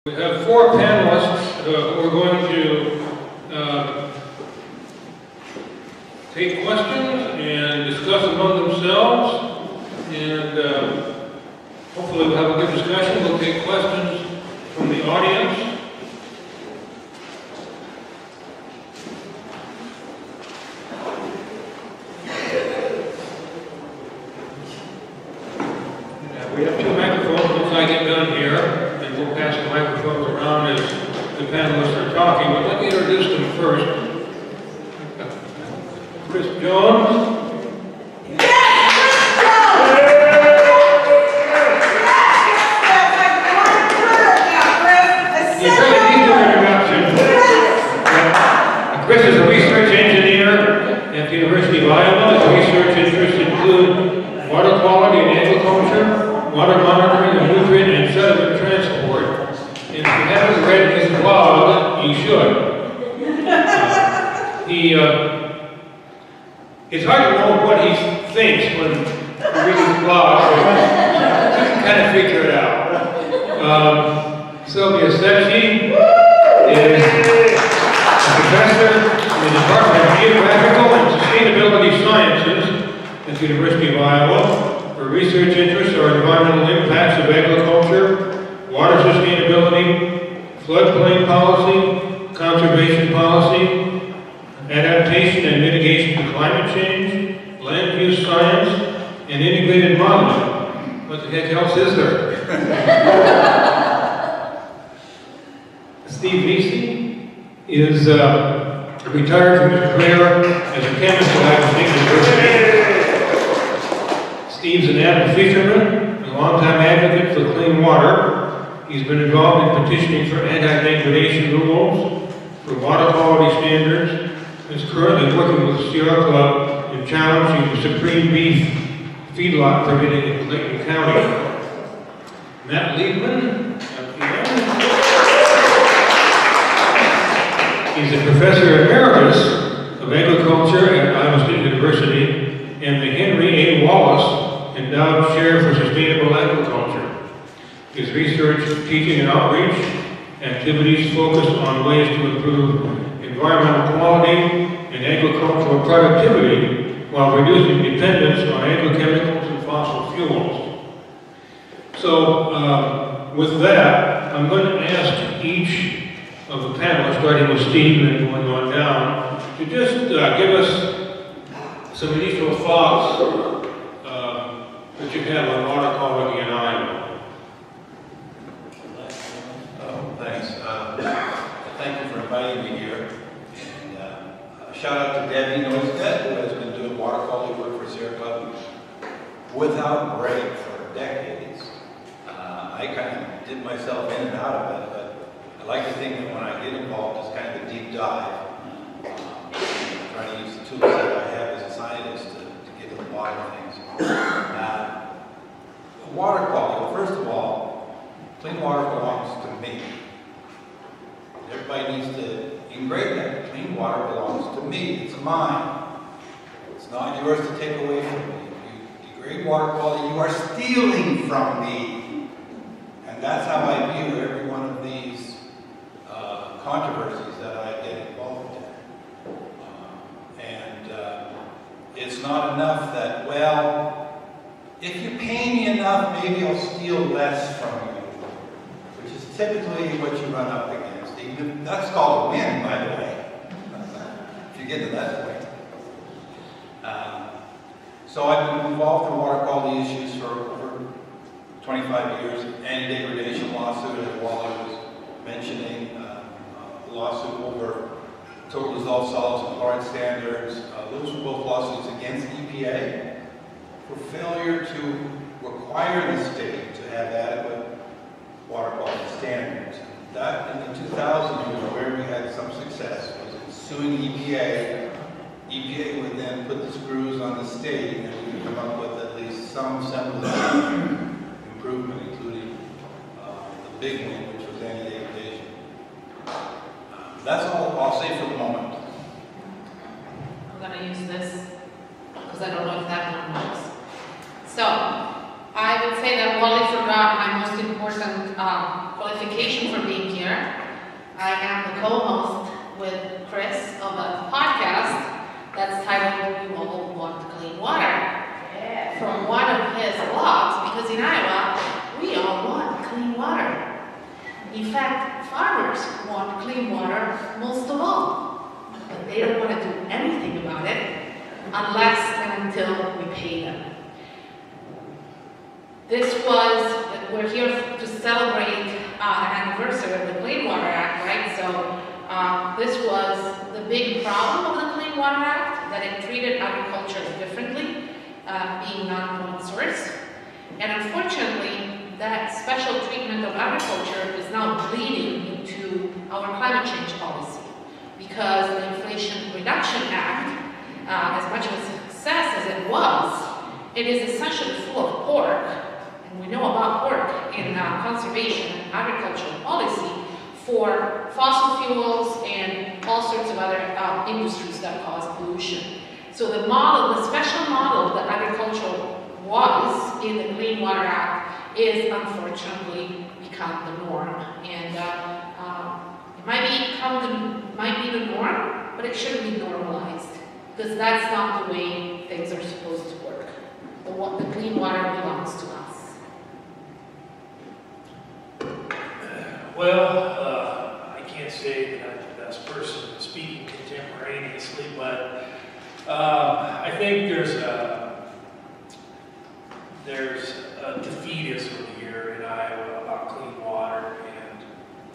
We have four panelists who are going to take questions and discuss among themselves, and hopefully we'll have a good discussion. We'll take questions from the audience. We have two microphones once I get done here, and we'll pass the microphones around as the panelists are talking. But let me introduce them first. Chris Jones. You really need an introduction. Chris is a research engineer at the University of Iowa. His research interests include water quality in agriculture, water monitoring, and nutrient and sediment transport. And if you haven't read his blog, you should. It's hard to know what he thinks when you read his blog, but you can kind of figure it out. Sylvia Secchi is a professor in the Department of Geographical and Sustainability Sciences at the University of Iowa. Her research interests are environmental impacts of agriculture, water sustainability, floodplain policy, conservation policy, adaptation and mitigation to climate change, land use science, and integrated modeling. What the heck else is there? Steve Macy is retired from his career as a chemist at Iowa State University. Steve's an avid fisherman, a longtime advocate for clean water. He's been involved in petitioning for anti-degradation rules, for water quality standards, and is currently working with the Sierra Club in challenging the supreme beef feedlot permitting in Clayton County. Matt Liebman, up here. He's a professor emeritus of agriculture at Iowa State University and the Henry A. Wallace Endowed Chair for Sustainable Agriculture. His research, teaching, and outreach activities focus on ways to improve environmental quality and agricultural productivity while reducing dependence on agrochemicals and fossil fuels. So, with that, I'm going to ask each of the panelists, starting with Steve and going on down, to just give us some initial thoughts that you have on water quality in Iowa. Thanks. Thank you for inviting me here. And shout out to Debbie Noisette, who has been doing water quality work for Sierra Club without break for decades. I kind of did myself in and out of it, but I like to think that when I get involved, it's kind of a deep dive. Trying to use the tools that I have as a scientist to get to the bottom of things. Water quality, well, first of all, clean water belongs to me. Everybody needs to engrave that. Clean water belongs to me. It's mine. It's not yours to take away from me. If you degrade water quality, you are stealing from me. And that's how I view every one of these controversies that I get involved in. It's not enough that, well, if you pay me enough, maybe I'll steal less from you, which is typically what you run up against. Even that's called a win, by the way, if you get to that point. So I've been involved in water quality issues for over 25 years. Anti-degradation lawsuit, as Wally was mentioning, lawsuit over total dissolved solids and chloride standards. Those were both lawsuits against EPA for failure to require the state to have adequate water quality standards. That in the 2000s was where we had some success, was in suing EPA. EPA would then put the screws on the state and we would come up with at least some semblance of improvement, including the big one, which was anti-degradation. That's all I'll say for the moment. I'm going to use this because I don't know if that one works. So, I would say that Wally forgot my most important qualification for being here. I am the co-host with Chris of a podcast that's titled "We All Want Clean Water." From one of his blogs, because in Iowa, we all want clean water. In fact, farmers want clean water most of all, but they don't want to do anything about it unless and until we pay them. We're here to celebrate an anniversary of the Clean Water Act, right? So this was the big problem of the Clean Water Act, that it treated agriculture differently, being non-point source. And unfortunately, that special treatment of agriculture is now bleeding into our climate change policy, because the Inflation Reduction Act, as much of a success as it was, it is essentially full of pork, and we know about pork in conservation and agricultural policy for fossil fuels and all sorts of other industries that cause pollution. So the model, the special model that agriculture was in the Clean Water Act is unfortunately become the norm. And it might be the norm, but it shouldn't be normalized, because that's not the way things are supposed to work. The clean water belongs to us. Well, I can't say that I'm the best person speaking contemporaneously, but I think there's a defeatism here in Iowa about clean water, and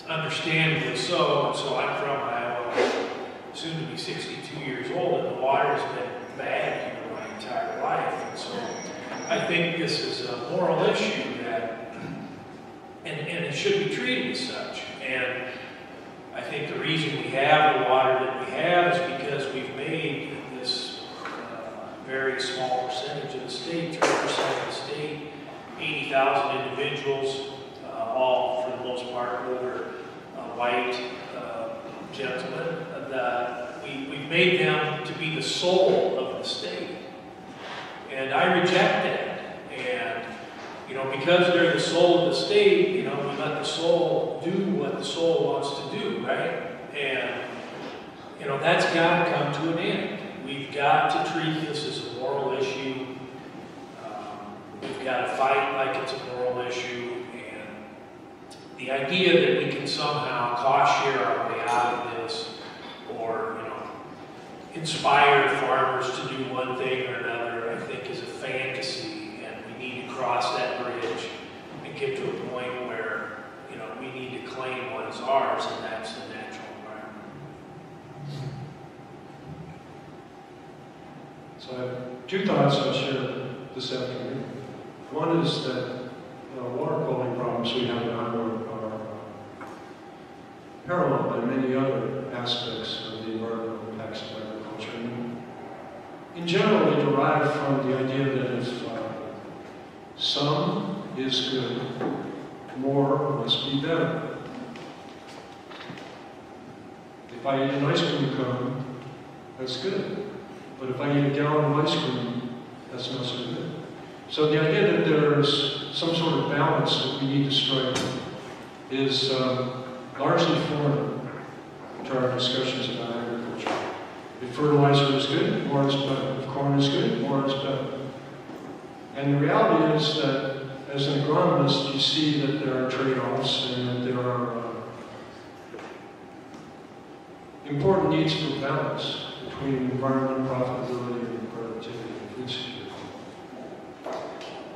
understandably so. So I'm from Iowa, soon to be 62 years old, and the water's been bad here my entire life. And so I think this is a moral issue that, and it should be treated as such. And I think the reason we have the water that we have is because we've made this very small percentage of the state, 3% of the state, 80,000 individuals, all for the most part older white gentlemen, that we've made them to be the soul of the state. And I reject that. And, because they're the soul of the state, we let the soul do what the soul wants to do, right? And, that's got to come to an end. We've got to treat this as a moral issue. We've got to fight like it's a moral issue. And the idea that we can somehow cost share our way out of this, or, inspire farmers to do one thing or another, I think is a fantasy, and we need to cross that bridge and get to a point where, we need to claim what is ours, and that's the natural environment. So I have two thoughts I'll share this afternoon. One is that water quality problems we have in Iowa are parallel by many other aspects of the environmental impacts of agriculture. And in general, they derive from the idea that if some is good, more must be better. If I eat an ice cream cone, that's good. But if I eat a gallon of ice cream, that's not so good. So the idea that there's some sort of balance that we need to strike is largely foreign to our discussions about agriculture. If fertilizer is good, more is better. If corn is good, more is better. And the reality is that as an agronomist, you see that there are trade-offs and that there are important needs for balance between environment, profitability, and productivity and food security.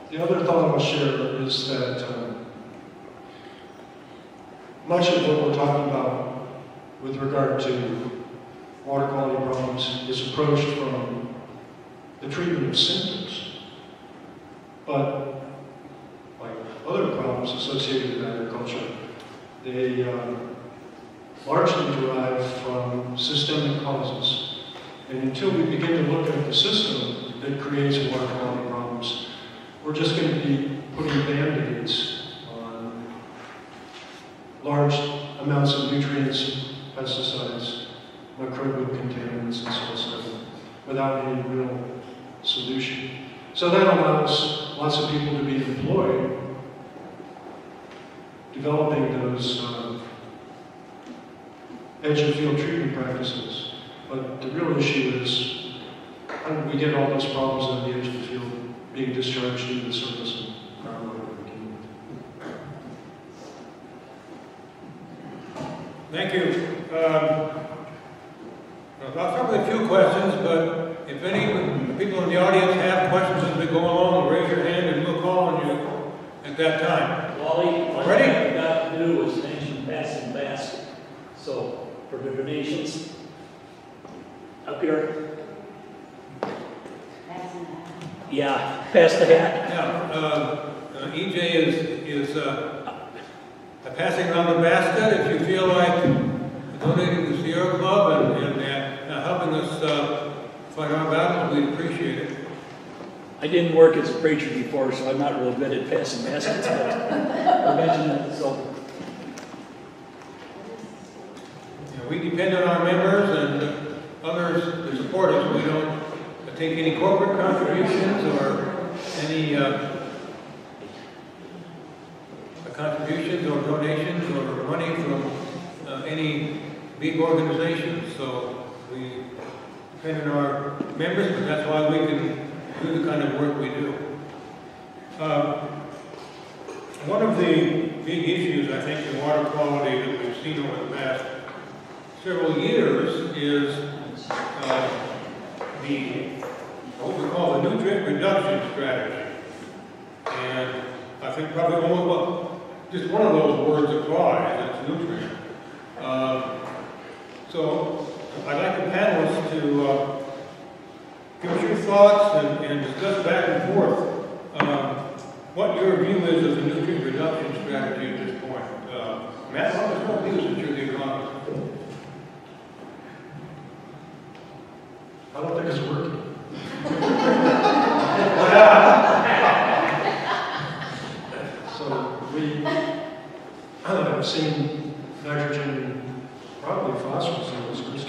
The other thought I'll share is that much of what we're talking about with regard to water quality problems is approached from the treatment of symptoms. But like other problems associated with agriculture, they largely derive from systemic causes. And until we begin to look at the system that creates water quality problems, we're just going to be putting band-aids on large amounts of nutrients, pesticides, microbial contaminants, and so on, without any real solution. So that allows lots of people to be employed developing those edge of field treatment practices. But the real issue is how do we get all those problems on the edge of the field being discharged into the surface and groundwater? Thank you. I'll start with a few questions, but if any people in the audience have questions as we go along, raise your hand and we'll call on you at that time. Wally, what Ready? I got to do was mention passing basket. So for the donations, up here. Yeah, pass the hat. Now, EJ is passing around the basket. If you feel like donating to the Sierra Club and helping us fight our battles, we'd appreciate it. I didn't work as a preacher before, so I'm not real good at passing baskets, but I mentioned that, so. We depend on our members and others to support us. We don't take any corporate contributions or any contributions or donations or money from any big organizations. So we depend on our members, but that's why we can do the kind of work we do. One of the big issues, I think, in water quality that we've seen over the past several years is what we call the nutrient reduction strategy. And I think probably just one of those words applies, that's nutrient. So I'd like the panelists to give us your thoughts and discuss back and forth what your view is of the nutrient reduction strategy at this point. Matt, what's your view since you're the economist? I don't think it's working. So I have seen nitrogen, probably phosphorus levels, was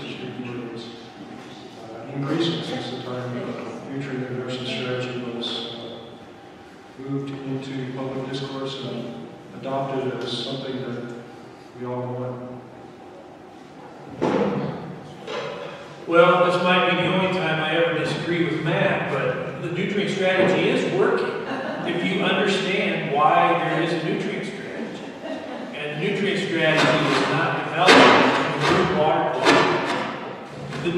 increasing since the time nutrient reduction strategy was moved into public discourse and adopted as something that we all want. Well, this might be the only time I ever disagree with Matt, but the nutrient strategy is working if you understand why there is a nutrient strategy. And the nutrient strategy is not developed to improve water quality. The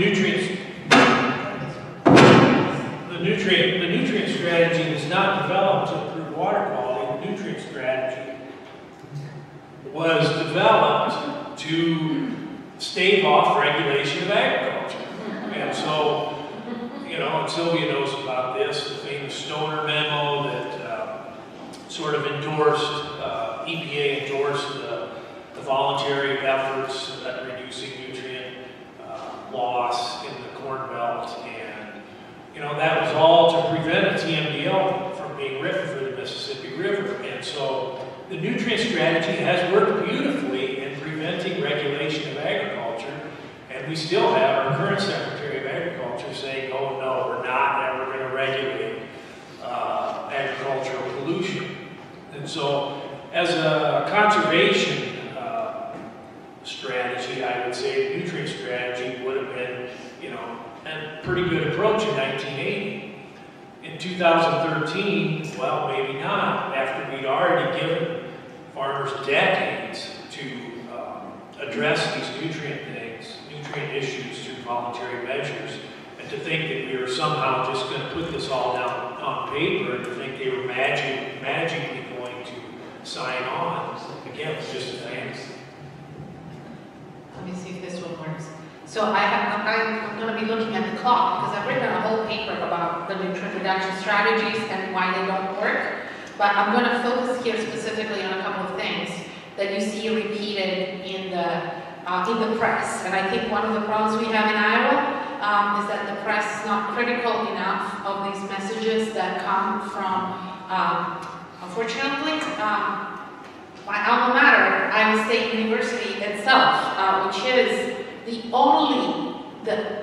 nutrient strategy is not developed to improve water quality. The nutrient strategy was developed to stave off regulation of agriculture. And so, and Sylvia knows about this, the famous Stoner memo that sort of endorsed, EPA endorsed the voluntary efforts at reducing nutrient loss in the Corn Belt. And, that was all to prevent a TMDL from being written for the Mississippi River. And so the nutrient strategy has worked beautifully in preventing regulation of agriculture. And we still have our current Secretary of Agriculture saying, oh no, we're not ever going to regulate agricultural pollution. And so as a conservation strategy, I would say the nutrient strategy would have been, a pretty good approach in 1980. In 2013, well, maybe not, after we'd already given farmers decades to address these nutrient issues through voluntary measures, and to think that we were somehow just going to put this all down on paper and to think they were magically going to sign on, again, it's just a fantasy. Let me see if this one works. So I'm going to be looking at the clock because I've written a whole paper about the nutrient reduction strategies and why they don't work. But I'm going to focus here specifically on a couple of things that you see repeated in the press. And I think one of the problems we have in Iowa is that the press is not critical enough of these messages that come from, unfortunately, my alma mater, Iowa State University itself, which is the only,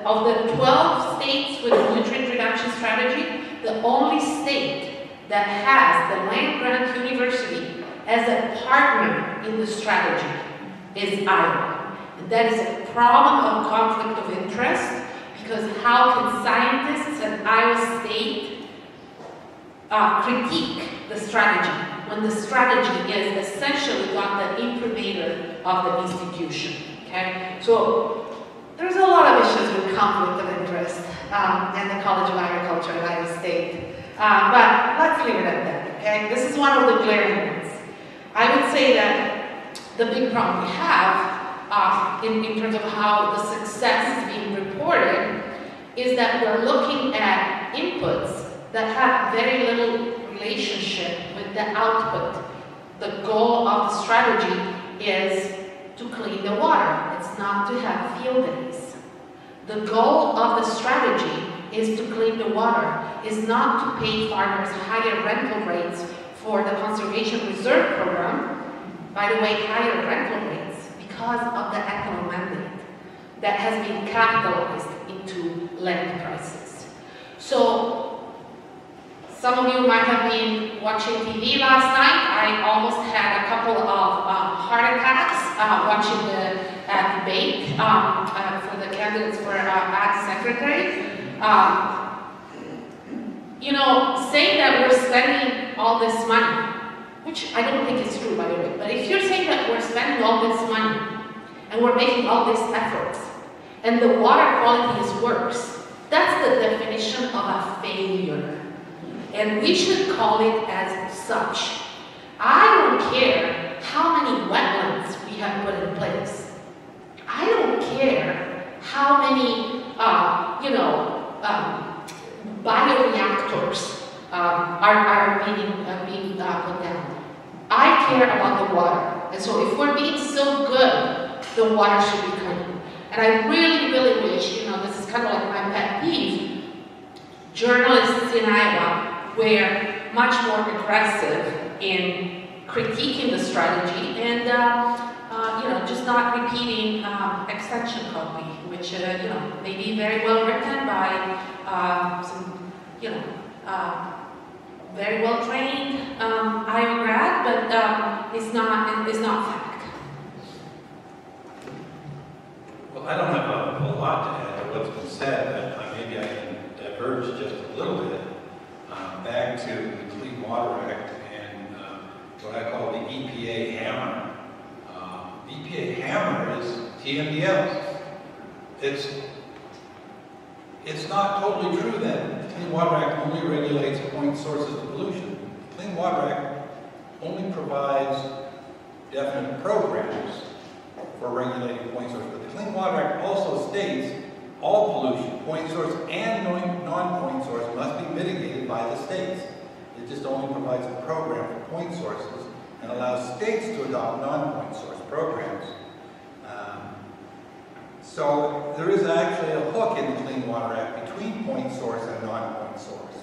of the 12 states with a nutrient reduction strategy, the only state that has the land-grant university as a partner in the strategy is Iowa. And that is a problem of conflict of interest, because how can scientists at Iowa State critique the strategy when the strategy is essentially not the imprimatur of the institution? Okay, so there's a lot of issues with conflict of interest and the College of Agriculture at Iowa State, but let's leave it at that. Okay, this is one of the glaring ones. I would say that the big problem we have in terms of how the success is being reported is that we're looking at inputs that have very little relationship with the output. The goal of the strategy is to clean the water. It's not to have field days. The goal of the strategy is to clean the water, is not to pay farmers higher rental rates for the Conservation Reserve Program. By the way, higher rental rates because of the ethanol mandate that has been capitalized into land prices. So, some of you might have been watching TV last night. I almost had a couple of heart attacks watching the debate for the candidates for Ag Secretary. You know, saying that we're spending all this money, which I don't think is true, by the way, but if you're saying that we're spending all this money and we're making all these efforts and the water quality is worse, that's the definition of a failure. And we should call it as such. I don't care how many wetlands we have put in place. I don't care how many, bioreactors are being put down. I care about the water. And so if we're being so good, the water should be clean. And I really, really wish, this is kind of like my pet peeve, journalists in Iowa were much more aggressive in critiquing the strategy and, just not repeating extension copy, which, may be very well written by some, very well trained Iowa grad, but is not fact. Well, I don't have a lot to add to what's been said, but maybe I can diverge just a little bit back to the Clean Water Act and what I call the EPA hammer. The EPA hammer is TMDLs. It's not totally true that the Clean Water Act only regulates point sources of pollution. The Clean Water Act only provides definite programs for regulating point sources. But the Clean Water Act also states all pollution, point source and non-point source, must be mitigated by the states. It just only provides a program for point sources and allows states to adopt non-point source programs. So there is actually a hook in the Clean Water Act between point source and non-point source.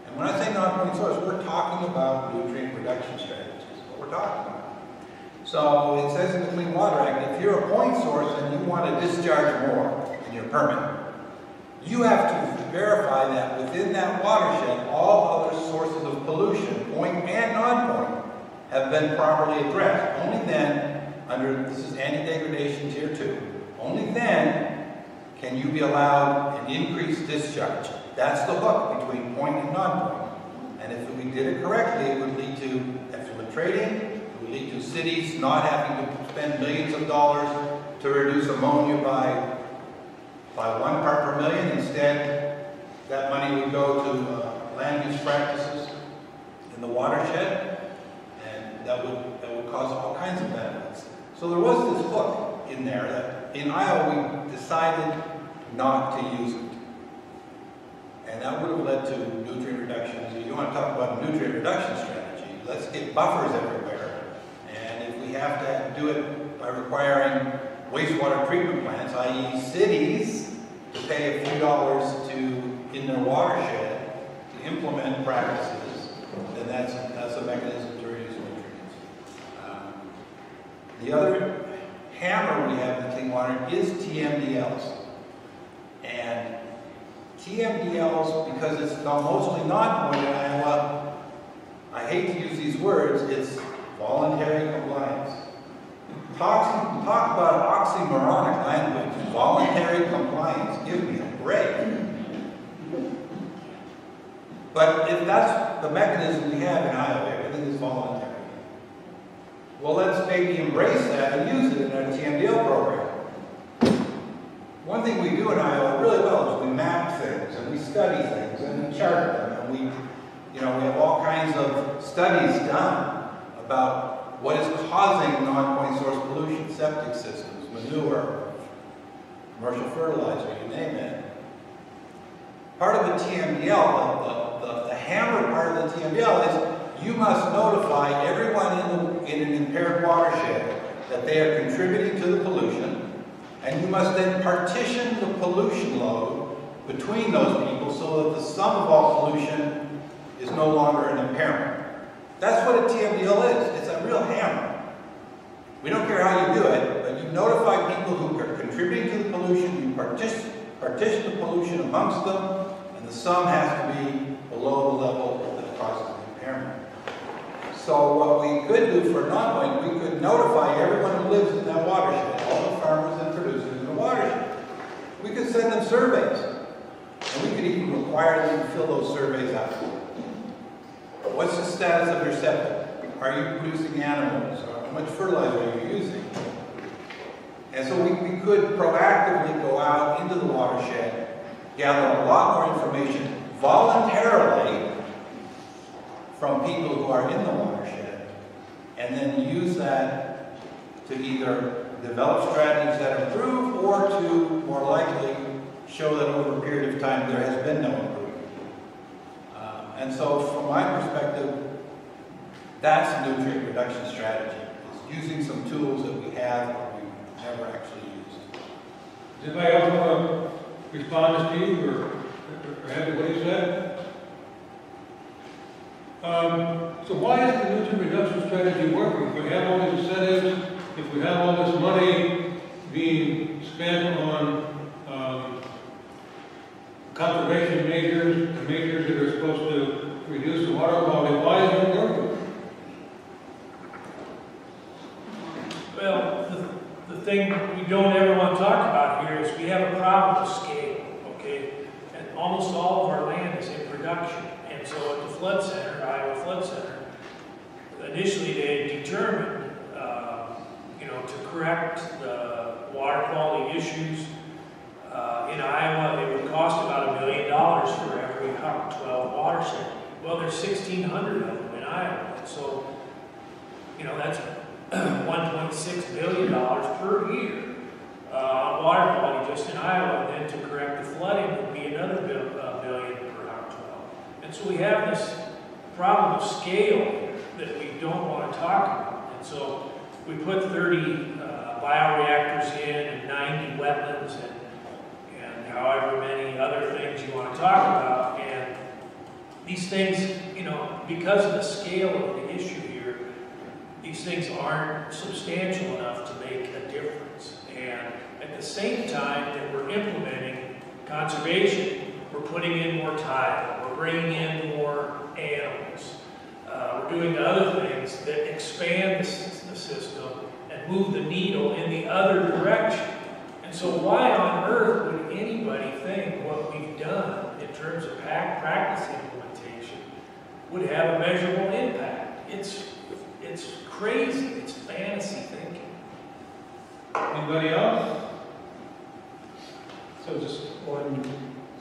And when I say non-point source, we're talking about nutrient reduction strategies, what we're talking about. So it says in the Clean Water Act, if you're a point source and you want to discharge more in your permit, you have to verify that within that watershed, all other sources of pollution, point and non-point, have been properly addressed. Only then, this is anti-degradation tier 2, only then can you be allowed an increased discharge. That's the hook between point and non-point. And if we did it correctly, it would lead to effluent trading, it would lead to cities not having to spend millions of dollars to reduce ammonia by 1 part per million. Instead, that money would go to land use practices in the watershed, and that would cause all kinds of benefits. So there was this hook in there that in Iowa we decided not to use it. And that would have led to nutrient reduction. So you want to talk about a nutrient reduction strategy, let's get buffers everywhere. And if we have to do it by requiring wastewater treatment plants, i.e. cities, to pay a few dollars in their watershed to implement practices, then that's a mechanism to reduce nutrients. The other hammer we have in clean water is TMDLs. And TMDLs, because it's mostly non-point in Iowa, I hate to use these words, it's voluntary compliance. Talk about oxymoronic language, voluntary compliance, give me a break. But if that's the mechanism we have in Iowa, everything is voluntary. Well, let's maybe embrace that and use it in our TMDL program. One thing we do in Iowa really well is we map things and we study things and we chart them and we have all kinds of studies done about what is causing non-point source pollution, septic systems, manure, commercial fertilizer, you name it. Part of the TMDL, the hammer part of the TMDL is you must notify everyone in an impaired watershed that they are contributing to the pollution, and you must then partition the pollution load between those people so that the sum of all pollution is no longer an impairment. That's what a TMDL is. It's a real hammer. We don't care how you do it, but you notify people who are contributing to the pollution, you partition the pollution amongst them, and the sum has to be below the level that causes the impairment. So what we could do for non-point, we could notify everyone who lives in that watershed, all the farmers and producers in the watershed. We could send them surveys, and we could even require them to fill those surveys out. What's the status of your septic? Are you producing animals? How much fertilizer are you using? And so we could proactively go out into the watershed, gather a lot more information voluntarily from people who are in the watershed, and then use that to either develop strategies that improve or to, more likely, show that over a period of time there has been no improvement. And so from my perspective, that's a nutrient reduction strategy. It's using some tools that we have but we've never actually used. Does anybody else want to respond to Steve or have what he said? So why is the nutrient reduction strategy working? If we have all these incentives, if we have all this money being spent on conservation measures, the measures that are supposed to reduce the water quality, why is it working? Well, the thing we don't ever want to talk about here is we have a problem with scale, okay? And almost all of our land is in production. And so at the flood center, Iowa Flood Center, initially they determined, to correct the water quality issues in Iowa, it would cost about $1 million for every 112 watershed. Well, there's 1,600 of them in Iowa, and so, that's $1.6 billion per year on water quality just in Iowa, and then to correct the flooding would be another $1 billion per 112. And so we have this problem of scale that we don't want to talk about, and so we put 30 bioreactors in and 90 wetlands and however many other things you want to talk about. And these things, because of the scale of the issue here, these things aren't substantial enough to make a difference. And at the same time that we're implementing conservation, we're putting in more tile, we're bringing in more animals. We're doing other things that expand the system and move the needle in the other direction. And so why on earth would anybody think what we've done in terms of practice implementation would have a measurable impact? It's crazy. It's fantasy thinking. Anybody else? So just one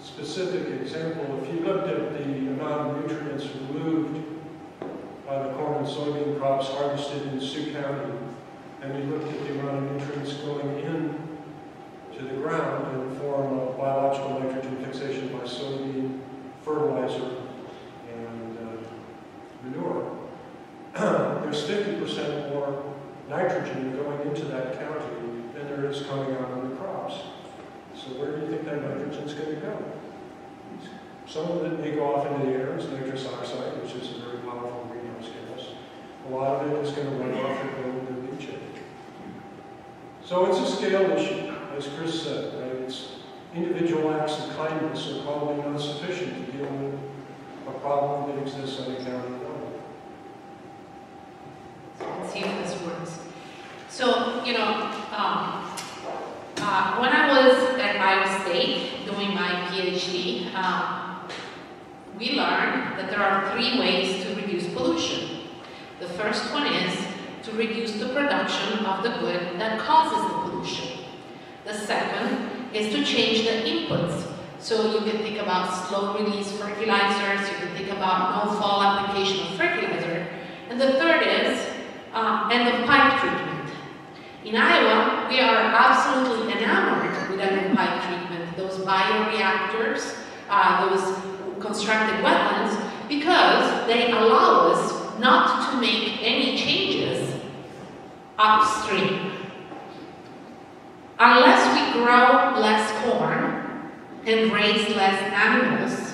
specific example, if you looked at the amount of nutrients removed by the corn and soybean crops harvested in Sioux County, and you looked at the amount of nutrients going in to the ground in the form of biological nitrogen fixation by soybean fertilizer and manure, there's 50% more nitrogen going into that county than there is coming out of the crops. So where do you think that nitrogen is going to go? Some of it may go off into the air as nitrous oxide, which is a very powerful greenhouse gas. A lot of it is going to run off and go into the leachate. So it's a scale issue, as Chris said, right? It's individual acts of kindness are probably not sufficient to deal with a problem that exists on a county level. PhD, we learned that there are 3 ways to reduce pollution. The first one is to reduce the production of the good that causes the pollution. The second is to change the inputs. So you can think about slow release fertilizers, you can think about no-fall application of fertilizer. And the third is end-of-pipe treatment. In Iowa, we are absolutely enamored with end-of-pipe treatment, those bioreactors, those constructed wetlands, because they allow us not to make any changes upstream. Unless we grow less corn and raise less animals,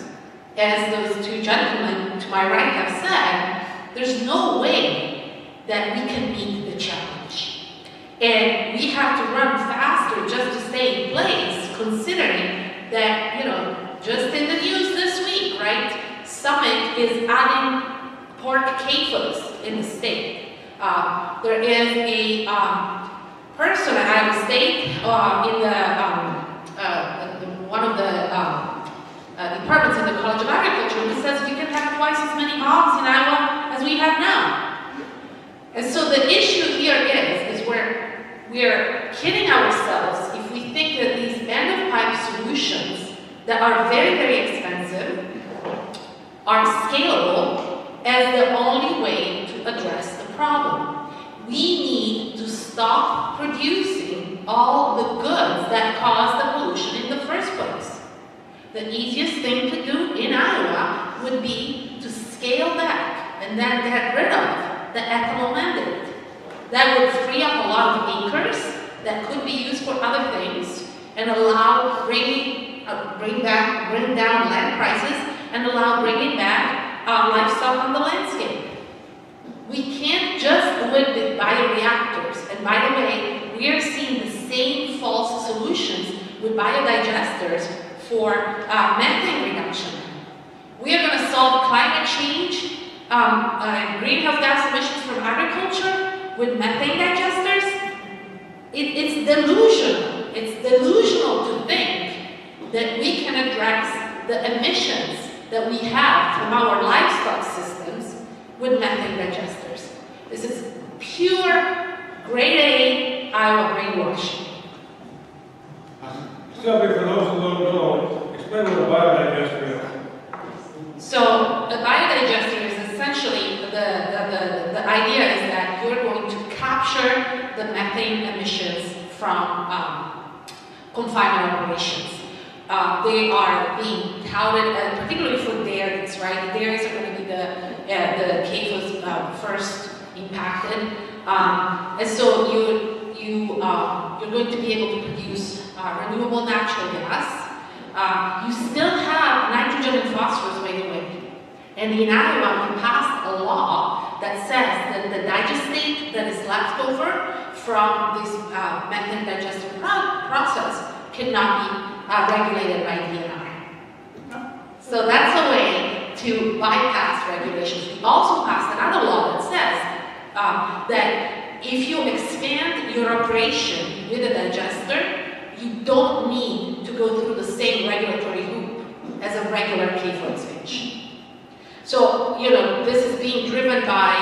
as those 2 gentlemen to my right have said, there's no way that we can meet the challenge. And we have to run faster just to stay in place, considering that, you know, just in the news this week, right? Summit is adding pork CAFOs in the state. There is a person at Iowa State in one of the departments in the College of Agriculture who says we can have twice as many hogs in Iowa as we have now. And so the issue here is we're kidding ourselves if we think that these end-of-pipe solutions that are very, very expensive are scalable as the only way to address the problem. We need to stop producing all the goods that cause the pollution in the first place. The easiest thing to do in Iowa would be to scale back and then get rid of the ethanol mandate. That would free up a lot of acres that could be used for other things and allow bring down land prices and allow bringing back livestock on the landscape. We can't just do it with bioreactors. And by the way, we are seeing the same false solutions with biodigesters for methane reduction. We are going to solve climate change and greenhouse gas emissions from agriculture with methane digesters. It's delusional. It's delusional to think that we can address the emissions that we have from our livestock systems with methane digesters. This is pure grade A Iowa greenwashing. Sylvia, for those who don't know, explain what a biodigester is. So a biodigester is essentially, the idea is that you're going to capture the methane emissions from confinement operations. They are being touted, particularly for dairies, right? Dairies are going to be the CAFOs first impacted. And so you're going to be able to produce renewable natural gas. You still have nitrogen and phosphorus, by the way. And in Iowa, we passed a law that says that the digestate that is left over from this methane digestive process cannot be regulated by DNR. So that's a way to bypass regulations. We also passed another law that says that if you expand your operation with a digester, you don't need to go through the same regulatory hoop as a regular CAFO expansion. So, you know, this is being driven by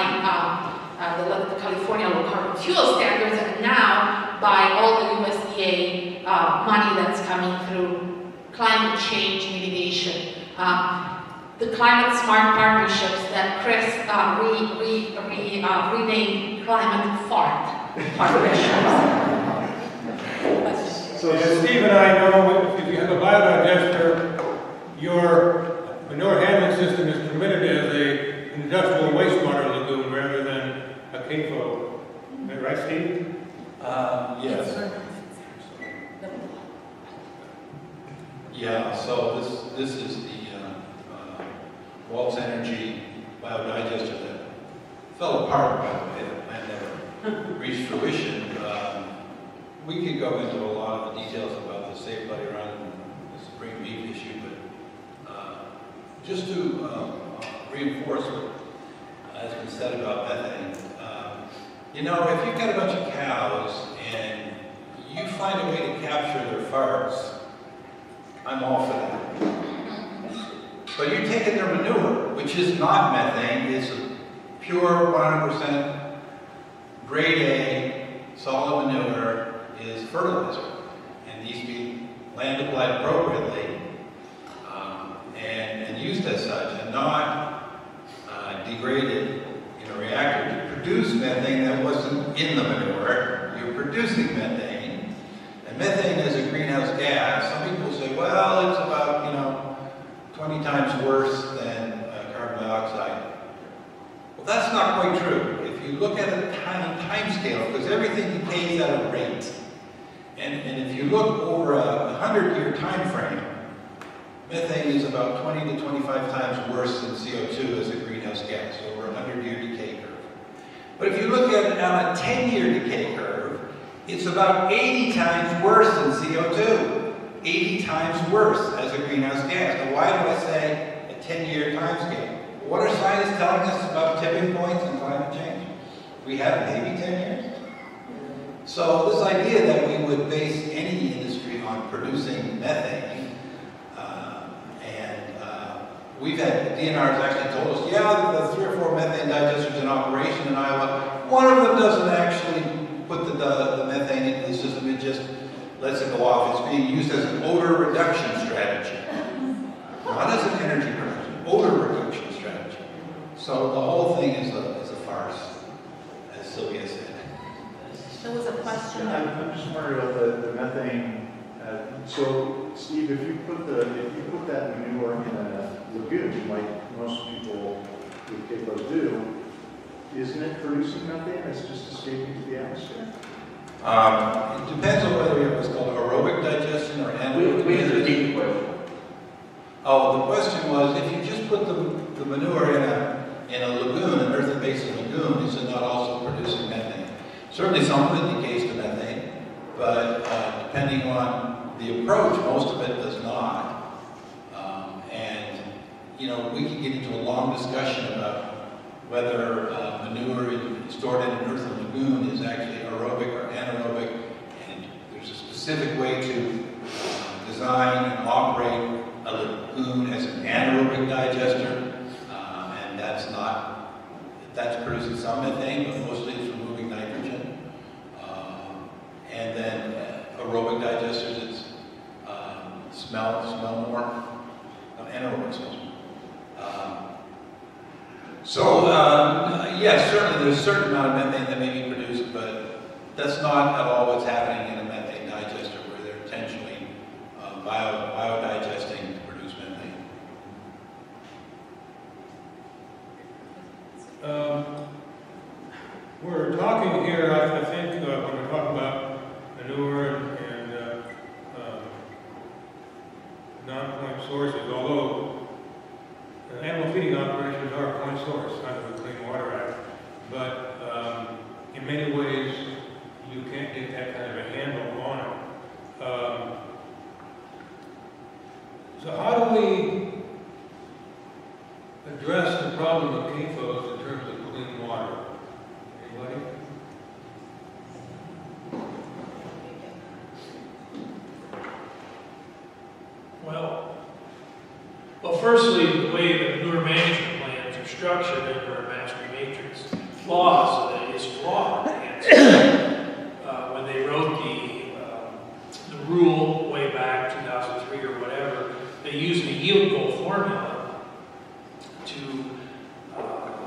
the California Low Carbon Fuel Standards, and now by all the USDA money that's coming through climate change mitigation. The climate smart partnerships that Chris renamed climate fart partnerships. So as Steve and I know, if you have a biodigester, your manure handling system is permitted as an industrial wastewater lagoon rather than a CAFO. Is that right, Steve? Yes. Yeah, so this is the Waltz Energy biodigester that fell apart, by the way. The plan never reached fruition. We could go into a lot of the details about the Save Bloody Run, the spring beef issue, but just to reinforce what has been said about methane, you know, if you've got a bunch of cows and you find a way to capture their farts, I'm all for that. So you're taking their manure, which is not methane, it's a pure 100% grade A solid manure, is fertilizer, and needs to be land applied appropriately and used as such, and not degraded in a reactor to produce methane that wasn't in the manure. You're producing methane, and methane is a greenhouse gas. Some people say, well, it's about 20 times worse than carbon dioxide. Well, that's not quite true. If you look at a time scale, because everything decays at a rate, and if you look over a 100-year time frame, methane is about 20 to 25 times worse than CO2 as a greenhouse gas over a 100-year decay curve. But if you look at it on a 10-year decay curve, it's about 80 times worse than CO2. 80 times worse as a greenhouse gas. Now, why do I say a 10-year time scale? What are scientists telling us about tipping points and climate change? We have maybe 10 years. So this idea that we would base any industry on producing methane, we've had, DNR's actually told us, yeah, the 3 or 4 methane digesters in operation in Iowa, one of them doesn't actually put the methane into the system, it just lets it go off. It's being used as an odor reduction strategy. Not as an energy production, odor reduction strategy. So the whole thing is a farce, as Sylvia said. There was a question. I'm just wondering about the methane. So, Steve, if you put that manure in a lagoon, like most people with CAFOs do, isn't it producing methane that's just escaping to the atmosphere? It depends on whether it was called aerobic digestion or anaerobic digestion. Oh, the question was, if you just put the manure in a lagoon, an earthen basin lagoon, is it not also producing methane? Certainly some of it decays to methane, but depending on the approach, most of it does not. We can get into a long discussion about whether manure stored in an earthen lagoon is actually aerobic or anaerobic, and there's a specific way to design and operate a lagoon as an anaerobic digester, and that's producing some methane, but mostly it's removing nitrogen. And then aerobic digesters, it's smell more, anaerobic smells more. Yes, certainly there's a certain amount of methane that may be produced, but that's not at all what's happening in a methane digester, where they're intentionally biodigesting to produce methane. We're talking here, I think, when we're talking about manure and non-point sources, although animal feeding operations are a point source under the Clean Water Act, but in many ways you can't get that kind of a handle on it. So how do we address the problem of CAFOs in terms of clean water? Anybody? Well, firstly, the way the manure management plans are structured under a master matrix laws is flawed. And so, when they wrote the rule way back 2003 or whatever, they used a yield goal formula to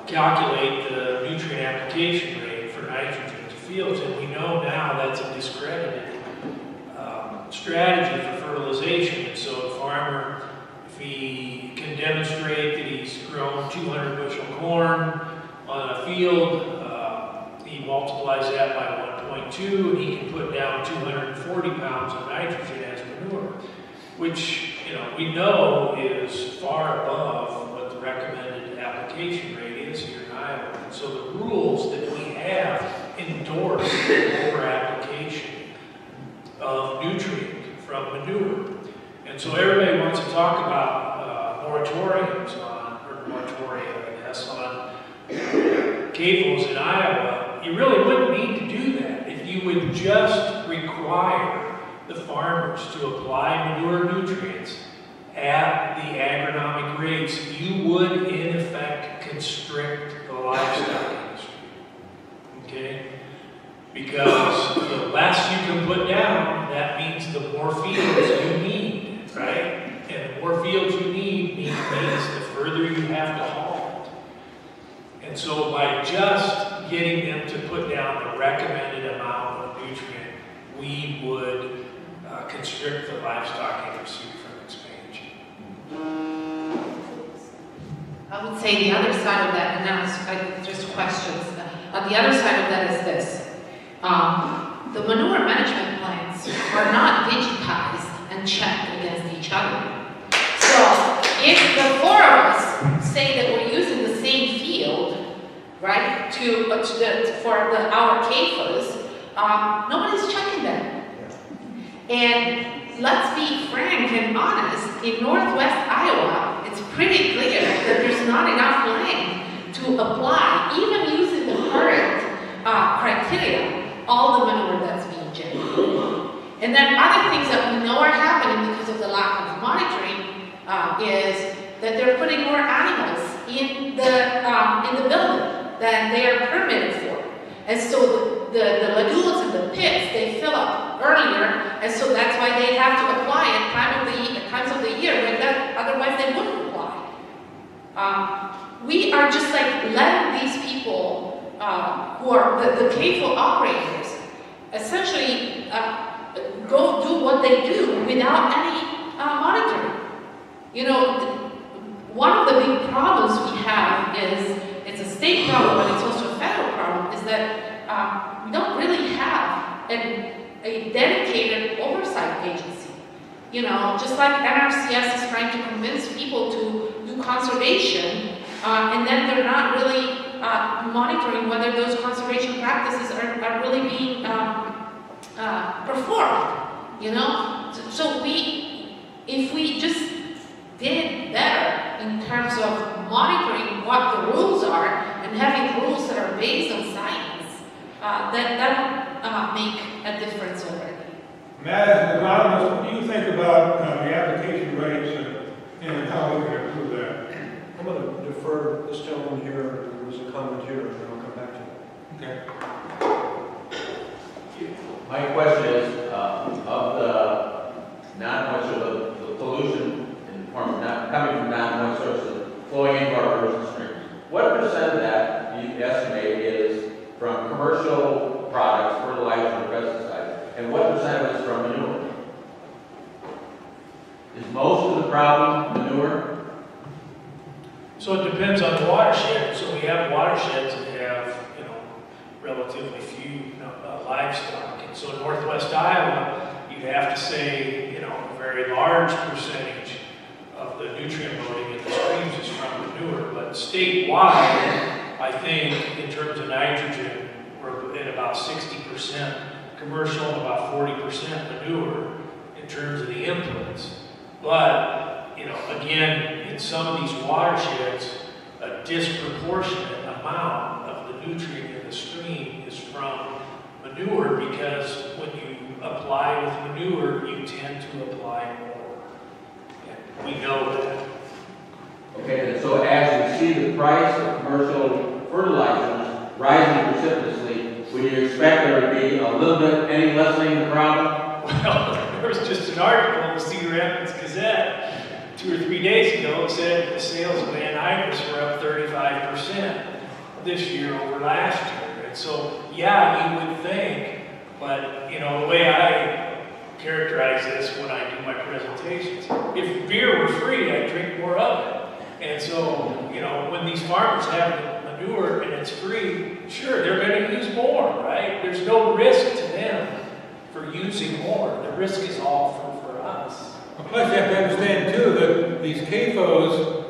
calculate the nutrient application rate for nitrogen to fields, and we know now that's a discredited strategy for fertilization. And so the farmer, if he can demonstrate that he's grown 200 bushel corn on a field, he multiplies that by 1.2, and he can put down 240 pounds of nitrogen as manure, which we know is far above what the recommended application rate is here in Iowa. And so the rules that we have endorse over-application of nutrient from manure. And so everybody wants to talk about moratoriums on CAFOs in Iowa. You really wouldn't need to do that if you would just require the farmers to apply manure nutrients at the agronomic rates, you would in effect constrict the livestock industry. Okay? Because the less you can put down, that means the more fields you need, right? And the more fields you need means the further you have to haul it. And so by just getting them to put down the recommended amount of nutrient, we would constrict the livestock industry from expansion. I would say the other side of that, and now it's just questions. The other side of that is this. The manure management plans are not digitized and checked against each other. So if the four of us say that we're using the same field, right, for our CAFOs, nobody's checking them. And let's be frank and honest, in Northwest Iowa, it's pretty clear that there's not enough land to apply, even using the current criteria, all the manure that's being generated. And then other things that we know are happening because of the lack of monitoring is that they're putting more animals in the building than they are permitted for. And so the lagoons and the pits, they fill up earlier, and so that's why they have to apply at times of the year when otherwise they wouldn't apply. We are just like letting these people who are the CAFO operators essentially go do what they do without any monitoring. You know, one of the big problems we have is, it's a state problem, but it's also a federal problem, is that we don't really have a dedicated oversight agency. You know, just like NRCS is trying to convince people to do conservation, and then they're not really monitoring whether those conservation practices are really being performed, you know? So if we just did better in terms of monitoring what the rules are and having rules that are based on science, that would make a difference already. Matt, as an agronomist, what do you think about the application rates and how we can improve that? I'm going to defer this gentleman here. There was a comment here, and then I'll come back to it. Okay. My question is, of the non-moist, or the pollution in the form of coming from non-moist sources flowing into our rivers and streams, what percent of that do you estimate is from commercial products, fertilizer, and pesticides, and what percent of it is from manure? Is most of the problem manure? So it depends on the watershed. So we have watersheds that have, you know, relatively few livestock. And so in Northwest Iowa, you have to say, you know, a very large percentage of the nutrient loading in the streams is from manure. But statewide, I think in terms of nitrogen, we're at about 60% commercial and about 40% manure in terms of the inputs. But, you know, again, in some of these watersheds, a disproportionate amount of the nutrient in the stream is from manure, because when you apply with manure, you tend to apply more. And we know that. Okay, and so as we see the price of commercial fertilizers rising precipitously, would you expect there to be a little bit any lessening of the problem? Well, there was just an article in the Cedar Rapids Gazette 2 or 3 days ago that said the sales of anhydrous were up 35% this year over last year. And so, yeah, you would think, but you know, the way I characterize this when I do my presentations, if beer were free, I'd drink more of it. And so, you know, when these farmers have manure and it's free, sure, they're going to use more, right? There's no risk to them for using more. The risk is all for us. Plus, you have to understand, too, that these CAFOs,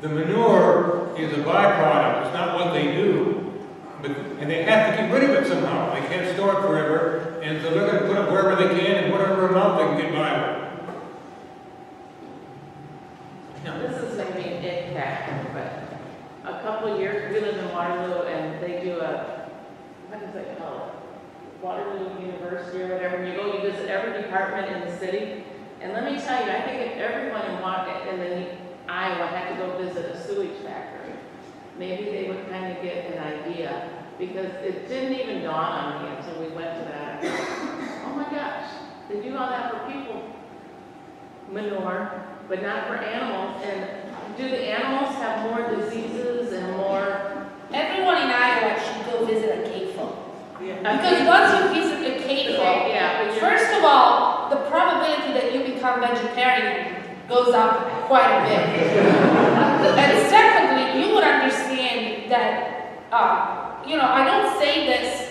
the manure is a byproduct. It's not what they do. And they have to get rid of it somehow. They can't store it forever. And so they're going to put it wherever they can and whatever amount they can get by with. This is maybe an impact, but a couple of years, we live in Waterloo, and they do what does they call it? Waterloo University or whatever. And you go, you visit every department in the city, And let me tell you, I think if everyone in Iowa had to go visit a sewage factory, maybe they would kind of get an idea, because it didn't even dawn on me until we went to that. I thought, oh my gosh, they do all that for people, manure, but not for animals. And do the animals have more diseases and more? Everyone in Iowa should go visit a cave-full. Because once you visit a cave-full, first of all, the probability that you become vegetarian goes up quite a bit. And secondly, you would understand that, I don't say this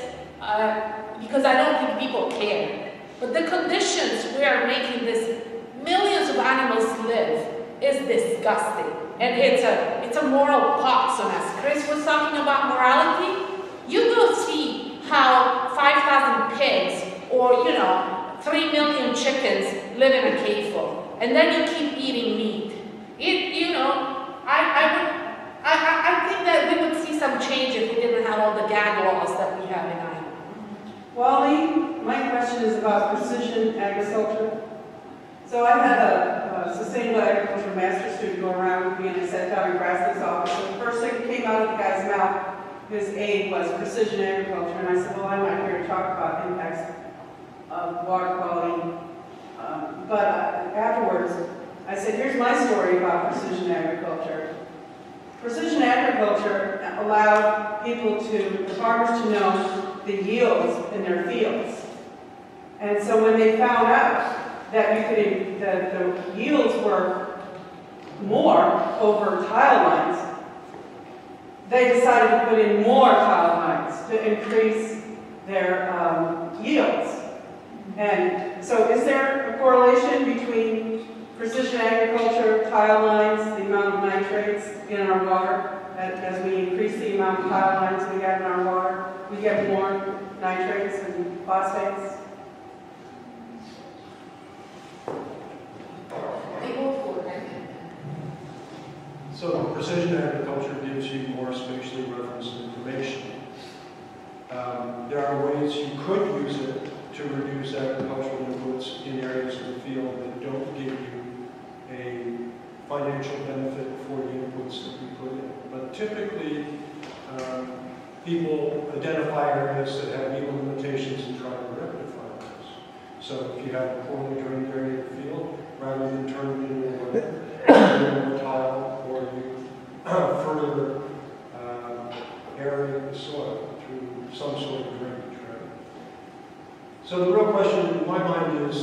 because I don't think people care, but the conditions we are making this millions of animals live is disgusting. And it's a moral pox on us. Chris was talking about morality. You go see how 5,000 pigs or, 3 million chickens live in a cave full. And then you keep eating meat. I think that we would see some change if we didn't have all the gag laws that we have in Iowa. Wally, my question is about precision agriculture. So I had a sustainable agriculture master's student go around with me, and I sat down in Grassley's office, and the first thing that came out of the guy's mouth, his aid, was precision agriculture. And I said, well, I'm not here to talk about impacts of water quality. But afterwards, I said, here's my story about precision agriculture. Precision agriculture allowed the farmers to know the yields in their fields. And so when they found out that the yields were more over tile lines, they decided to put in more tile lines to increase their yields. And so is there a correlation between precision agriculture, tile lines, the amount of nitrates in our water? As we increase the amount of tile lines we have in our water, we get more nitrates and phosphates? So precision agriculture gives you more spatially referenced information. There are ways you could use it to reduce agricultural inputs in areas of the field that don't give you a financial benefit for the inputs that we put in. But typically, people identify areas that have legal limitations and try to rectify those. So if you have a poorly drained area of the field, rather than turn it into a tile, or you further aerate the soil through some sort of drainage, right? So the real question in my mind is,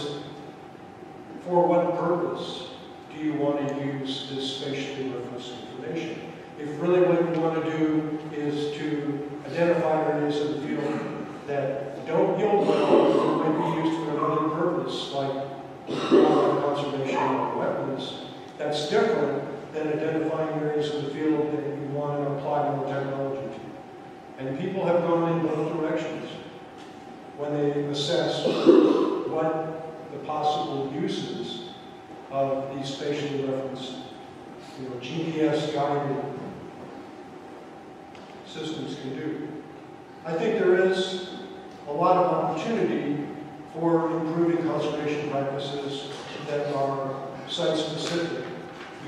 for what purpose do you want to use this spatially referenced information? If really what you want to do is to identify areas of the field that don't yield well, that might be used for another purpose, like water conservation or wetlands, that's different than identifying areas of the field that you want to apply more technology to. And people have gone in both directions when they assess what the possible uses of these spatially referenced, GPS-guided systems can do. I think there is a lot of opportunity for improving conservation practices that are site-specific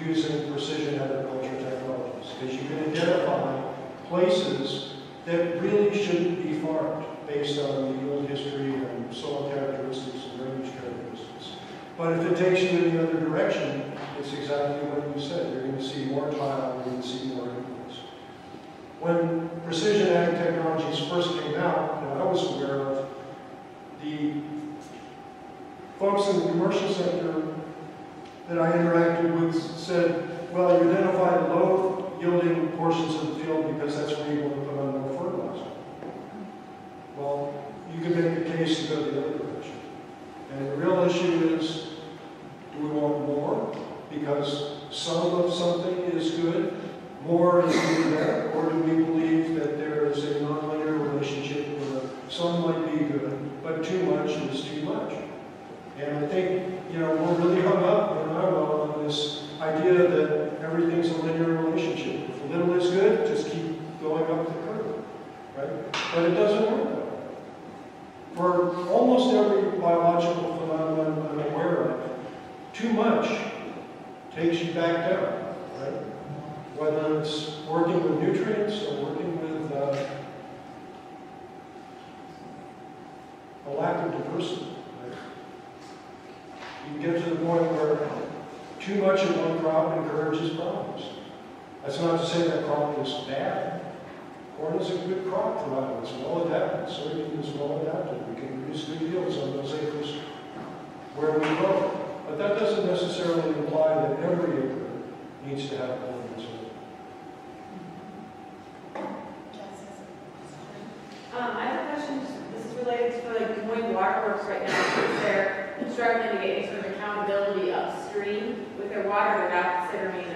using precision agriculture technologies, because you can identify places that really shouldn't be farmed based on the yield history and soil characteristics and drainage characteristics. But if it takes you in the other direction, it's exactly what you said. You're going to see more tile, you're going to see more inputs. When precision ag technologies first came out, I was aware of, the folks in the commercial sector that I interacted with said, well, you identify the low-yielding portions of the field because that's where you want to put on more fertilizer. Well, you can make the case to go the other direction. And the real issue is, do we want more because some of something is good, more is better, or do we believe that there is a nonlinear relationship where some might be good, but too much is too much? And I think, we're really hung up in Iowa on this idea that everything's a linear relationship. If a little is good, just keep going up the curve, right? But it doesn't work that way. For almost every biological phenomenon I'm aware of, much takes you back down, right? Whether it's working with nutrients or working with a lack of diversity. Right? You can get to the point where too much of one crop encourages problems. That's not to say that crop is bad. Corn is a good crop for us. It's well adapted. Soybean is well adapted. We can produce good yields on those acres where we grow. But that doesn't necessarily imply that every acre needs to have corn and soybean. I have a question. This is related to like Des Moines Waterworks right now. They're struggling to get any sort of accountability upstream with their water. They're not considering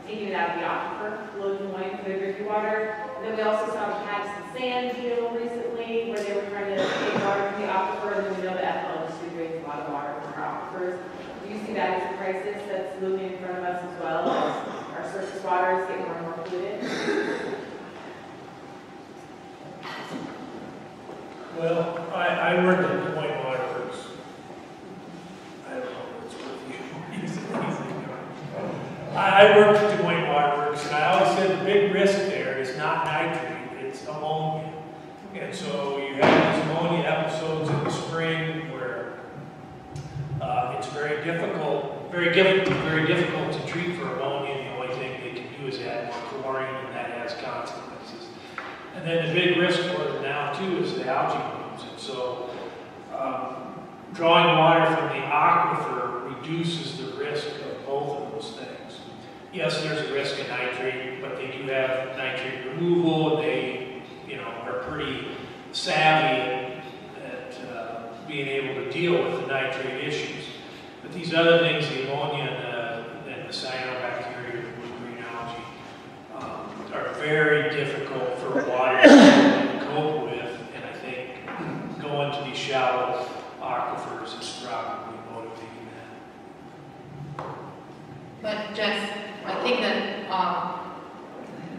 taking it out of the aquifer below Des Moines for their drinking water. And then we also saw the Patterson Sand deal recently where they were trying to take water from the aquifer, and then we know the ethanol industry drinks a lot of water from our aquifers. Do you see that as a crisis that's looming in front of us as well as our surface waters get more and more polluted? Well, I worked at Des Moines Waterworks. I don't know what it's worth you. I worked at Des Moines Waterworks, and I always said the big risk there is not nitrate, it's ammonia. And so you have these ammonia episodes in the spring where it's very difficult to treat for ammonia. The only thing they can do is add more chlorine, and that has consequences. And then the big risk for them now too is the algae blooms. And so drawing water from the aquifer reduces the risk of both of those things. Yes, there's a risk of nitrate, but they do have nitrate removal. They, are pretty savvy at being able to deal with the nitrate issues. But these other things, the ammonia and the cyanobacteria, the blue-green algae, are very difficult for water to cope with, and I think going to these shallow aquifers is probably motivating that. But Jess, I think that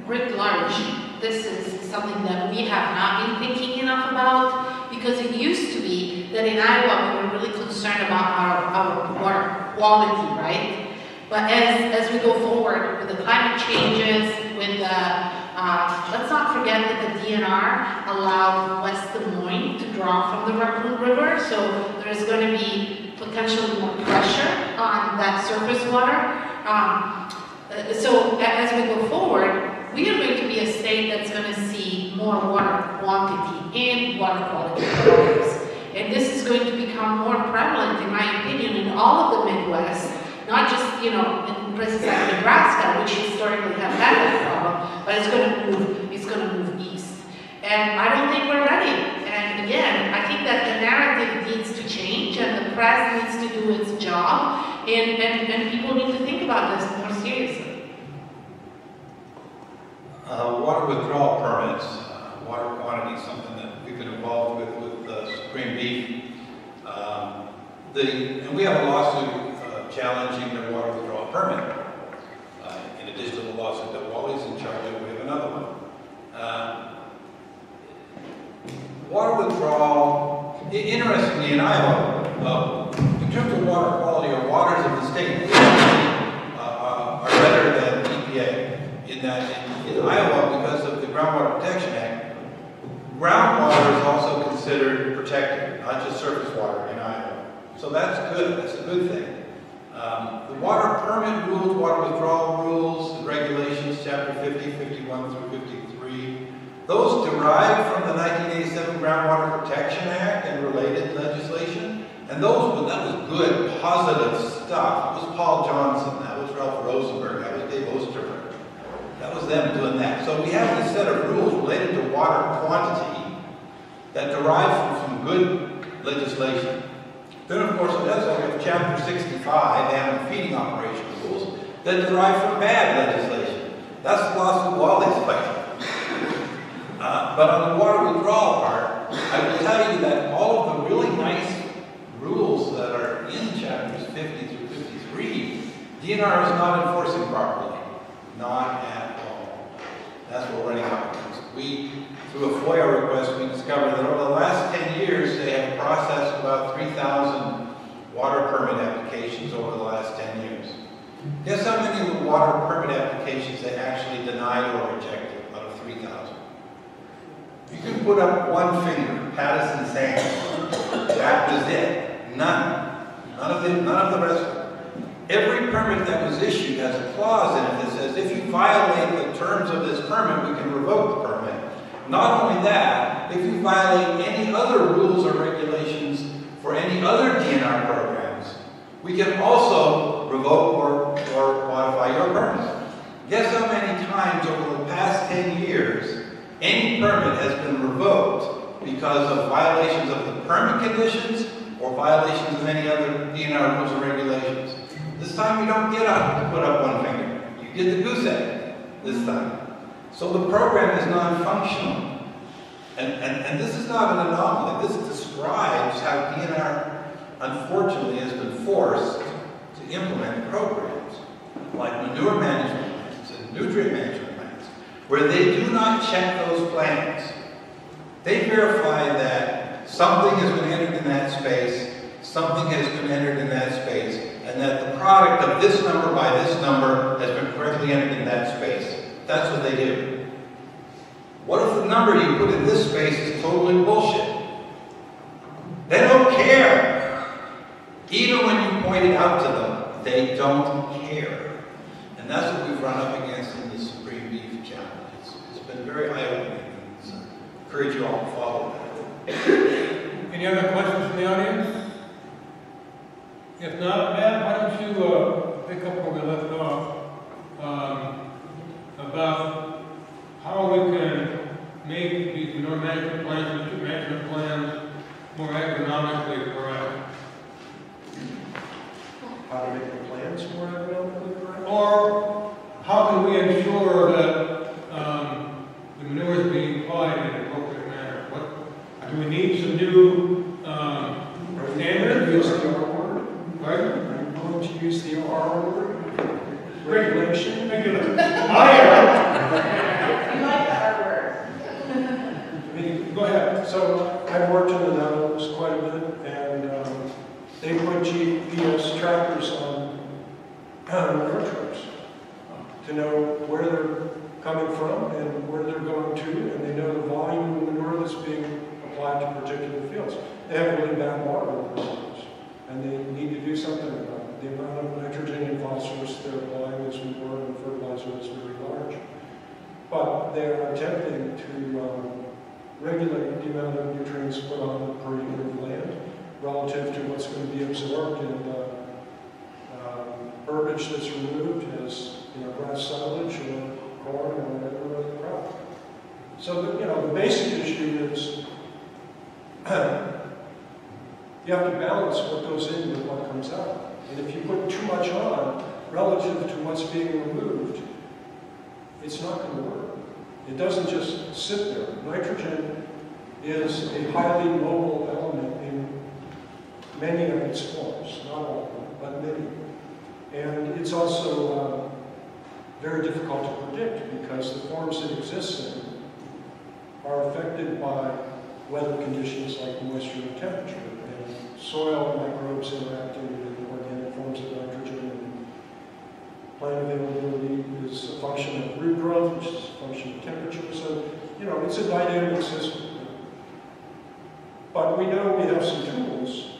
writ large, this is something that we have not been thinking enough about, because it used to be that in Iowa we were really concerned about our water quality, right? But as we go forward with the climate changes, with the, let's not forget that the DNR allowed West Des Moines to draw from the Raccoon River, so there's going to be potentially more pressure on that surface water. So as we go forward, we are going to be a state that's going to see more water quantity and water quality problems. And this is going to become more prevalent, in my opinion, in all of the Midwest, not just, in places like Nebraska, which historically have had that problem, but it's going to move east. And I don't think we're ready. And again, I think that the narrative needs to change, and the press needs to do its job, and people need to think about this more seriously. Water withdrawal permits, water quantity is something that we've been involved with Supreme Beef. And we have a lawsuit challenging their water withdrawal permit. In addition to the lawsuit that Wally's in charge of, we have another one. Water withdrawal, interestingly in Iowa, in terms of water quality, our waters of the state are better than EPA. In that in Iowa, because of the Groundwater Protection Act, groundwater is also considered protected, not just surface water in Iowa. So that's good, that's a good thing. The water permit rules, water withdrawal rules, and regulations, chapter 50, 51 through 53, those derive from the 1987 Groundwater Protection Act and related legislation. And that was good, positive stuff. It was Paul Johnson, that was Ralph Rosenberg, that was Dave Osterberg. That was them doing that. So we have this set of rules related to water quantity that derive from some good legislation. Then, of course, we have Chapter 65, animal feeding operation rules, that derive from bad legislation. That's the lawsuit Wally's fighting. But on the water withdrawal part, I will tell you that all of the really nice rules that are in chapters 50 through 53, DNR is not enforcing properly. Not at all. That's what we're running up against. Through a FOIA request, we discovered that over the last 10 years, they have processed about 3,000 water permit applications over the last 10 years. Guess how many of the water permit applications they actually denied or rejected out of 3,000? You can put up one finger, Patterson saying, that was it. None. None of the rest of it. Every permit that was issued has a clause in it that says if you violate the terms of this permit, we can revoke the permit. Not only that, if you violate any other rules or regulations for any other DNR programs, we can also revoke or modify your permit. Guess how many times over the past 10 years any permit has been revoked because of violations of the permit conditions or violations of any other DNR rules or regulations? This time you don't get to put up one finger. You get the goose egg this time. So the program is non-functional. And this is not an anomaly. This describes how DNR, unfortunately, has been forced to implement programs like manure management plans and nutrient management plans, where they do not check those plans. They verify that something has been entered in that space, something has been entered in that space, and that the product of this number by this number has been correctly entered in that space. That's what they do. What if the number you put in this space is totally bullshit? They don't care. Even when you point it out to them, they don't care. And that's what we've run up against in the Supreme Beef Challenge. It's been very eye-opening. So I encourage you all to follow that. Any other questions from the audience? If not, Matt, why don't you pick up where we left off about how we can make these manure management plans, nutrient management plans more economically correct. How to make the plans more economically correct? Or how can we ensure that the manure is being applied in an appropriate manner? Do we need some new standards? Use the R word? Pardon? Are you going to use the R word? Regulation? Higher. You like the R word. I mean, Go ahead. so I've worked in the Netherlands quite a bit, and they put GPS trackers on manure trucks to know where they're coming from and where they're going to, and they know the volume of manure that's being applied to particular fields. They have really bad water in those fields, and they need to do something about it. The amount of nitrogen and phosphorus they're applying is more than fertilizer is very large. But they are attempting to regulate the amount of nutrients put on per unit of land relative to what's going to be absorbed in herbage that's removed as grass silage or corn or whatever other crop. So the basic issue is you have to balance what goes in with what comes out. And if you put too much on relative to what's being removed, it's not going to work. It doesn't just sit there. Nitrogen is a highly mobile element in many of its forms, not all of them, but many. And it's also very difficult to predict because the forms it exists in are affected by weather conditions like moisture and temperature, and soil microbes interacting with organic forms of nitrogen, and plant availability is a function of root growth, which is a function of temperature. So, it's a dynamic system. But we know we have some tools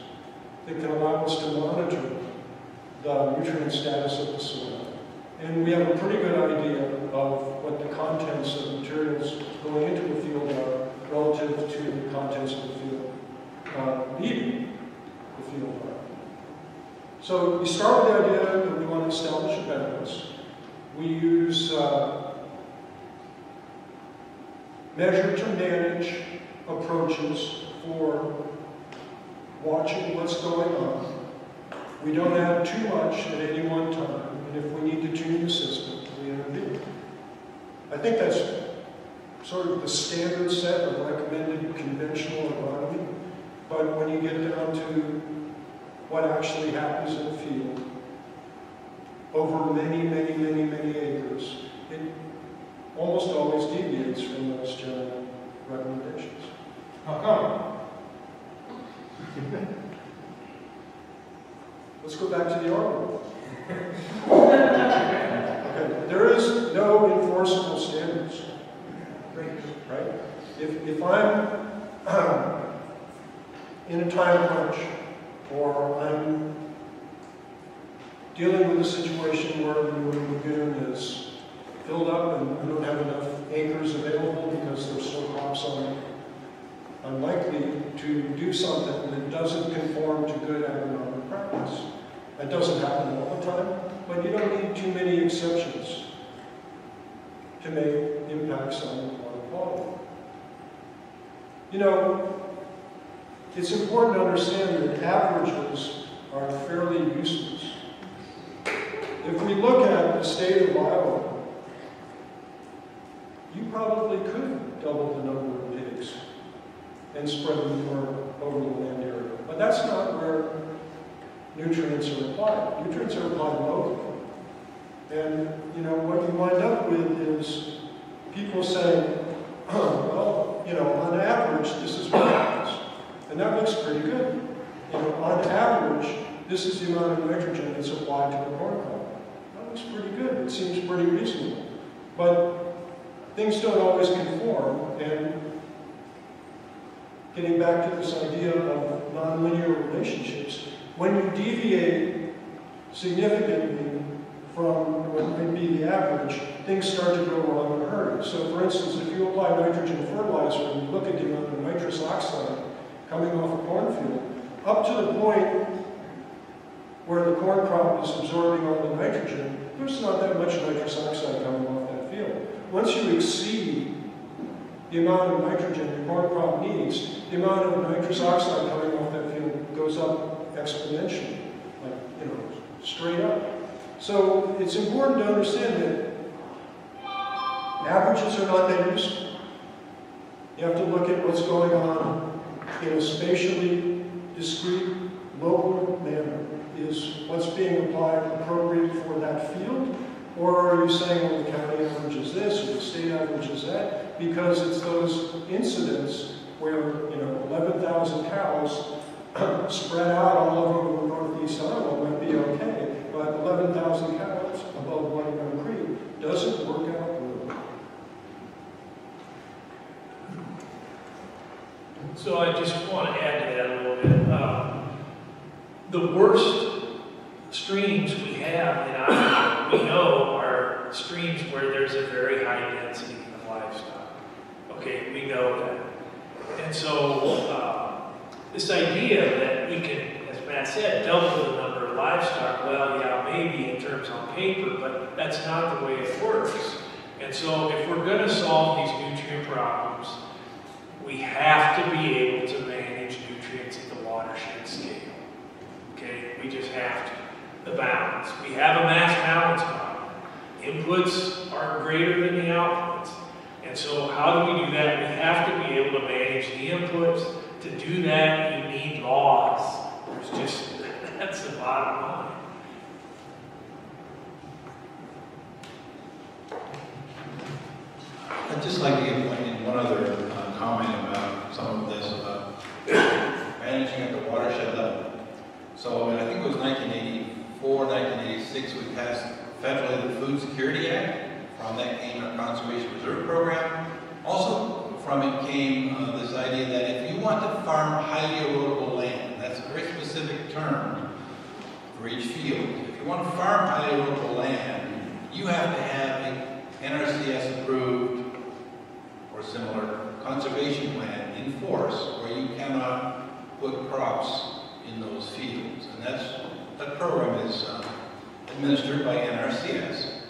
that can allow us to monitor the nutrient status of the soil. And we have a pretty good idea of what the contents of materials going into a field are relative to the contents of the field leaving the field are. So we start with the idea that we want to establish a balance. We use measure to manage approaches for watching what's going on. We don't add too much at any one time, and if we need to tune the system, we intervene. I think that's sort of the standard set of recommended conventional agronomy, but when you get down to what actually happens in the field, over many, many, many, many acres, it almost always deviates from those general recommendations. How come? Let's go back to the argument. Okay, there is no enforceable standards, right? If I'm in a time crunch, or I'm dealing with a situation where the lagoon is filled up and we don't have enough acres available because there's still crops on it, I'm likely to do something that doesn't conform to good agronomic practice. That doesn't happen all the time, but you don't need too many exceptions to make impacts on water quality. You know, it's important to understand that averages are fairly useless. If we look at the state of Iowa, you probably could double the number of pigs and spread them over the land area. But that's not where nutrients are applied. Nutrients are applied locally. And, you know, what you wind up with is people saying, oh, well, you know, on average, this is what happens. And that looks pretty good. You know, on average, this is the amount of nitrogen that's applied to the corn crop. That looks pretty good. It seems pretty reasonable. But things don't always conform, and getting back to this idea of nonlinear relationships, when you deviate significantly from what might be the average, things start to go wrong in a hurry. So for instance, if you apply nitrogen fertilizer and you look at the amount of nitrous oxide coming off a cornfield, up to the point where the corn crop is absorbing all the nitrogen, there's not that much nitrous oxide coming off that field. Once you exceed the amount of nitrogen the corn crop needs, the amount of nitrous oxide coming off that field goes up exponentially, like, you know, straight up. So it's important to understand that averages are not that useful. You have to look at what's going on in a spatially discrete, local manner. Is what's being applied appropriate for that field? Or are you saying, well, the county average is this, or the state average is that? Because it's those incidents where, you know, 11,000 cows spread out all over northeast Iowa might be okay, but 11,000 cows above White Creek doesn't work out well. So I just want to add to that a little bit. The worst streams we have in Iowa, we know, are streams where there's a very high density of livestock. Okay, we know that. And so this idea that we can, as Matt said, double the number of livestock, well, yeah, maybe in terms on paper, but that's not the way it works. And so if we're going to solve these nutrient problems, we have to be able to manage nutrients at the watershed scale. Okay, we just have to. The balance. We have a mass balance problem. Inputs are greater than the outputs. And so how do we do that? We have to be able to manage the inputs. To do that, you need laws. There's just, that's the bottom line. I'd just like to give one other comment about some of this, about managing at the watershed level. So I think it was 1984, 1986, we passed federally the Food Security Act. From that came a Conservation Reserve Program. Also from it came this idea that if you want to farm highly erodible land, that's a very specific term for each field. If you want to farm highly erodible land, you have to have a NRCS approved or similar conservation plan in force, where you cannot put crops in those fields. And that program is administered by NRCS.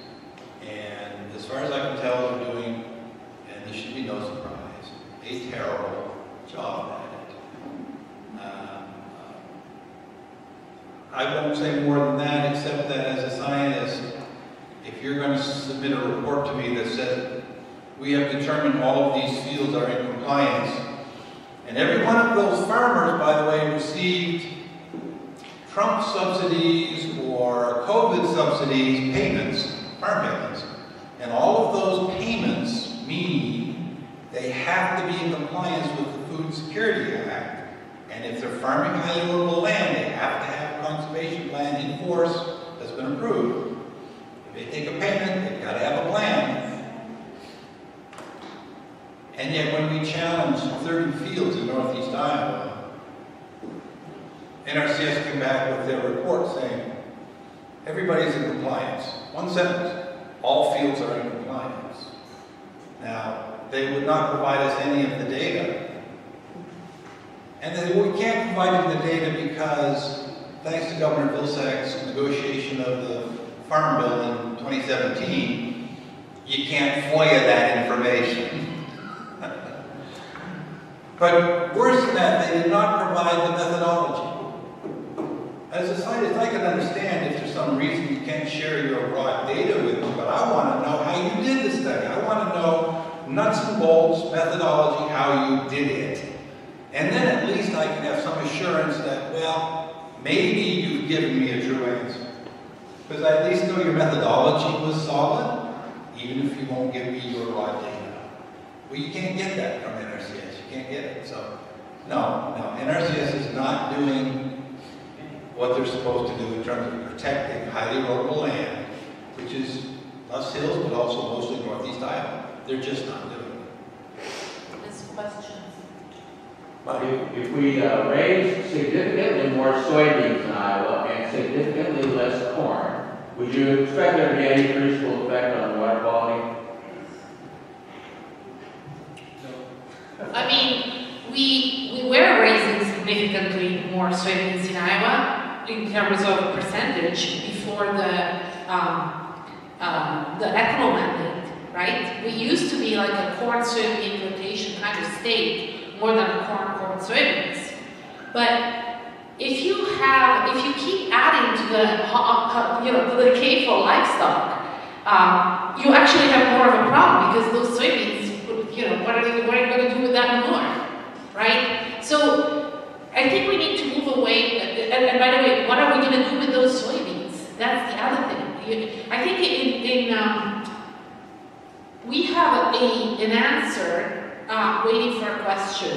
And as far as I can tell, they're doing, and this should be no surprise, a terrible job at it. I won't say more than that, except that as a scientist, if you're going to submit a report to me that says we have determined all of these fields are in compliance, and every one of those farmers, by the way, received Trump subsidies or COVID subsidies payments, farm payments, and all of those payments mean they have to be in compliance with the Food Security Act, And if they're farming highly livable land, they have to have a conservation plan in force that's been approved. If they take a payment, they've got to have a plan. And yet when we challenge 30 fields in northeast Iowa, NRCS came back with their report saying, everybody's in compliance. One sentence, all fields are in compliance. Now, they would not provide us any of the data. And we can't provide them the data because, thanks to Governor Vilsack's negotiation of the Farm Bill in 2017, you can't FOIA that information. But worse than that, they did not provide the methodology. As a scientist, I can understand if there's some reason you can't share your raw data with me, but I want to know how you did the study. I want to know nuts and bolts, methodology, how you did it. And then at least I can have some assurance that, well, maybe you've given me a true answer. Because I at least know your methodology was solid, even if you won't give me your raw data. Well, you can't get that from NRCS. You can't get it. So, no, NRCS is not doing what they're supposed to do in terms of protecting highly erodible land, which is us hills, but also mostly northeast Iowa. They're just not doing it. This questions. If we raise significantly more soybeans in Iowa and significantly less corn, would you expect there to be any appreciable effect on water quality? I mean, we were raising significantly more soybeans in Iowa in terms of percentage before the ethanol mandate, right? We used to be like a corn-soybean rotation kind of state, more than a corn soybeans. But if you keep adding to the decay for livestock, you actually have more of a problem because those soybeans, what are you going to do with that manure, right? So I think we need to move away. And by the way, what are we going to do with those soybeans? That's the other thing. I think we have an answer waiting for a question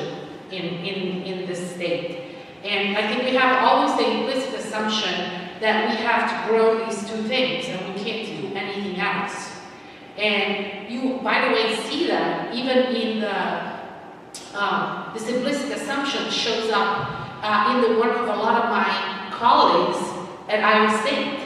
in this state. And I think we have always the implicit assumption that we have to grow these two things and we can't do anything else. And you, by the way, see that even in this implicit assumption shows up in the work of a lot of my colleagues at Iowa State,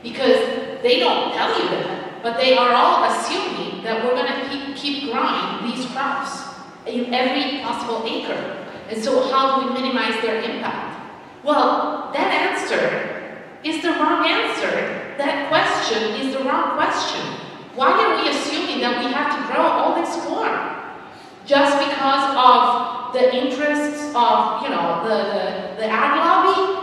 because they don't tell you that, but they are all assuming that we're going to keep growing these crops in every possible acre. And so how do we minimize their impact? Well, that answer is the wrong answer. That question is the wrong question. Why are we assuming that we have to grow all this corn? Just because of the interests of, the ag lobby?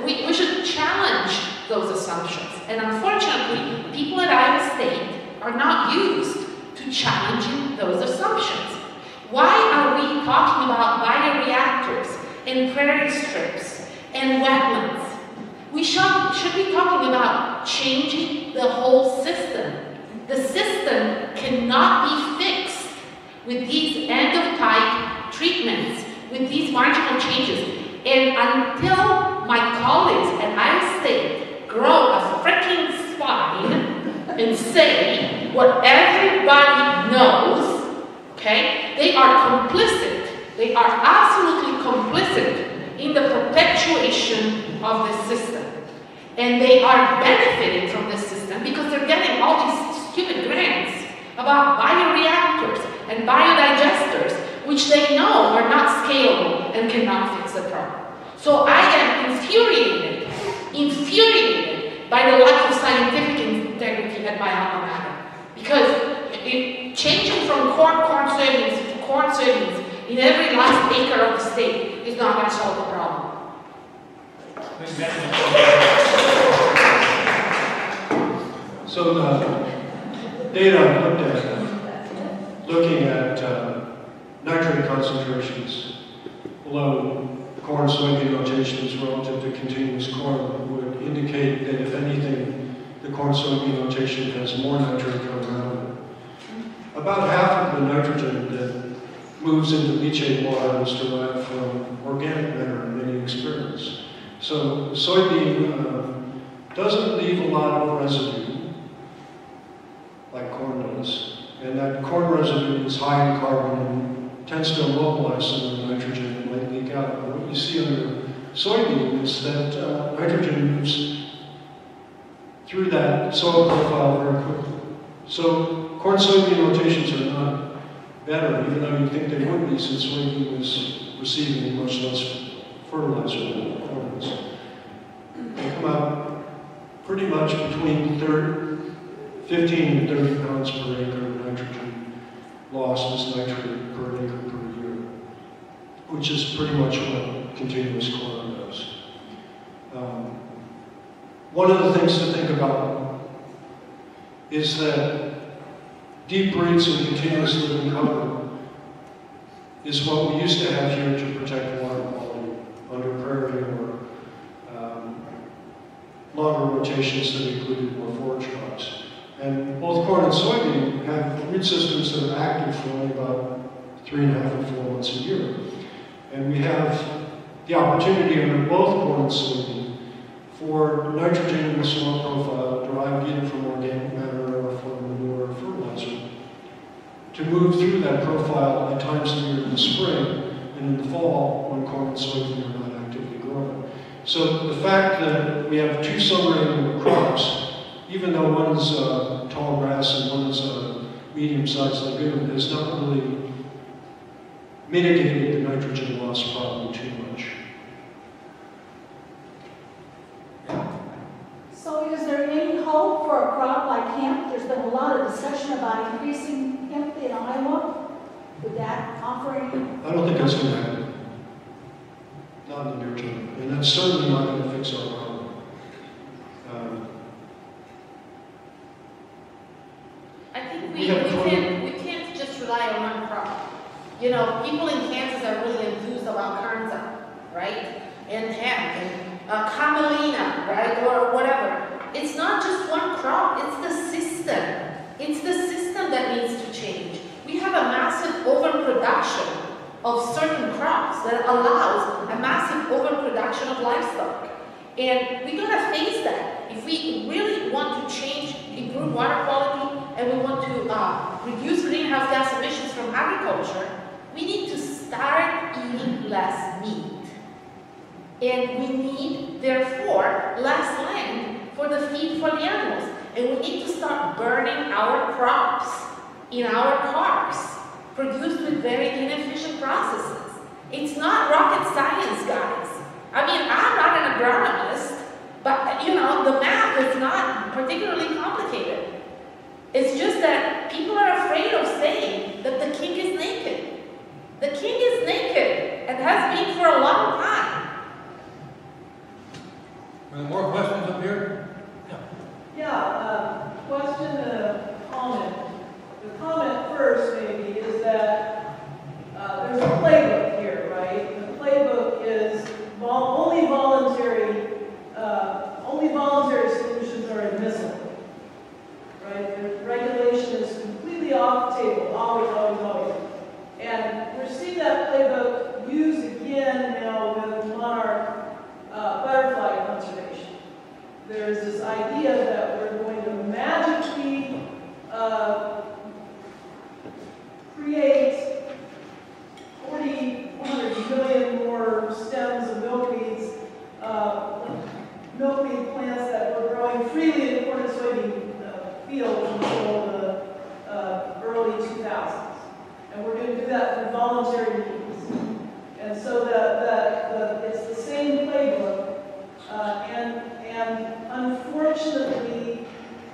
We should challenge those assumptions. And unfortunately, people at Iowa State are not used to challenging those assumptions. Why are we talking about bioreactors and prairie strips and wetlands? We should be talking about changing the whole system. The system cannot be fixed with these end-of-pipe treatments, with these marginal changes. And until my colleagues at Iowa State grow a freaking spine and say what everybody knows, okay, they are complicit. They are absolutely complicit in the perpetuation of this system. And they are benefiting from this system because they're getting all these stupid grants about bioreactors and biodigesters, which they know are not scalable and cannot fix the problem. So I am infuriated by the lack of scientific integrity at my alma mater. Because changing from corn soybeans to corn soybeans in every last acre of the state is not going to solve the problem. So the data I looked at, looking at nitrate concentrations below corn soybean rotations relative to continuous corn would indicate that if anything, the corn soybean rotation has more nitrate coming out of it. About half of the nitrogen that moves into leachate water is derived from organic matter in many experiments. So soybean doesn't leave a lot of residue like corn does. And that corn residue is high in carbon and tends to immobilize some of the nitrogen and might leak out. But what you see under soybean is that nitrogen moves through that soil profile very quickly. So corn-soybean rotations are not better, even though you think they would be, since soybean is receiving much less fertilizer than corn is. They come out pretty much between 15 and 30 pounds per acre of nitrogen loss as nitrate per acre per year, which is pretty much what continuous corn does. One of the things to think about is that deep roots and continuous living cover is what we used to have here to protect water quality under prairie or longer rotations that included more forage crops. And both corn and soybean have root systems that are active for only about 3.5 or 4 months a year. And we have the opportunity under both corn and soybean for nitrogen in the soil profile derived either from organic matter or from manure or fertilizer to move through that profile at times of the year in the spring and in the fall when corn and soybean are not actively growing. So the fact that we have two summer-annual crops, even though one is tall grass and one is a medium-sized legume, has not really mitigated the nitrogen loss problem too much. So is there any hope for a crop like hemp? There's been a lot of discussion about increasing hemp in Iowa. Would that offer any? I don't think that's going to happen. Not in the near term. And that's certainly not going to fix our problem. I think we can't just rely on one crop. You know, people in Kansas are really enthused about Kansas, right? And hemp and camelina, right? Or whatever. It's not just one crop, it's the system. It's the system that needs to change. We have a massive overproduction of certain crops that allows a massive overproduction of livestock. And we gotta face that. If we really want to change, improve water quality, and we want to reduce greenhouse gas emissions from agriculture, we need to start eating less meat. And we need, therefore, less land for the feed for the animals. And we need to start burning our crops in our cars, produced with very inefficient processes. It's not rocket science, guys. I mean, I'm not an agronomist, but you know, the math is not particularly complicated. It's just that people are afraid of saying that the king is naked. The king is naked and has been for a long time. Are there more questions up here? Yeah, question and a comment. The comment first, maybe, is that there's a playbook here, right? The playbook is only voluntary solutions are admissible, right? The regulation is completely off the table, always, always, always. And we're seeing that playbook used again now with monarch butterfly conservation. There's this idea that we're going to magically create 100 million more stems of milkweeds, milkweed plants that were growing freely in the corn and soybean fields until the early 2000s. And we're going to do that through voluntary means. And so it's the same playbook. And unfortunately,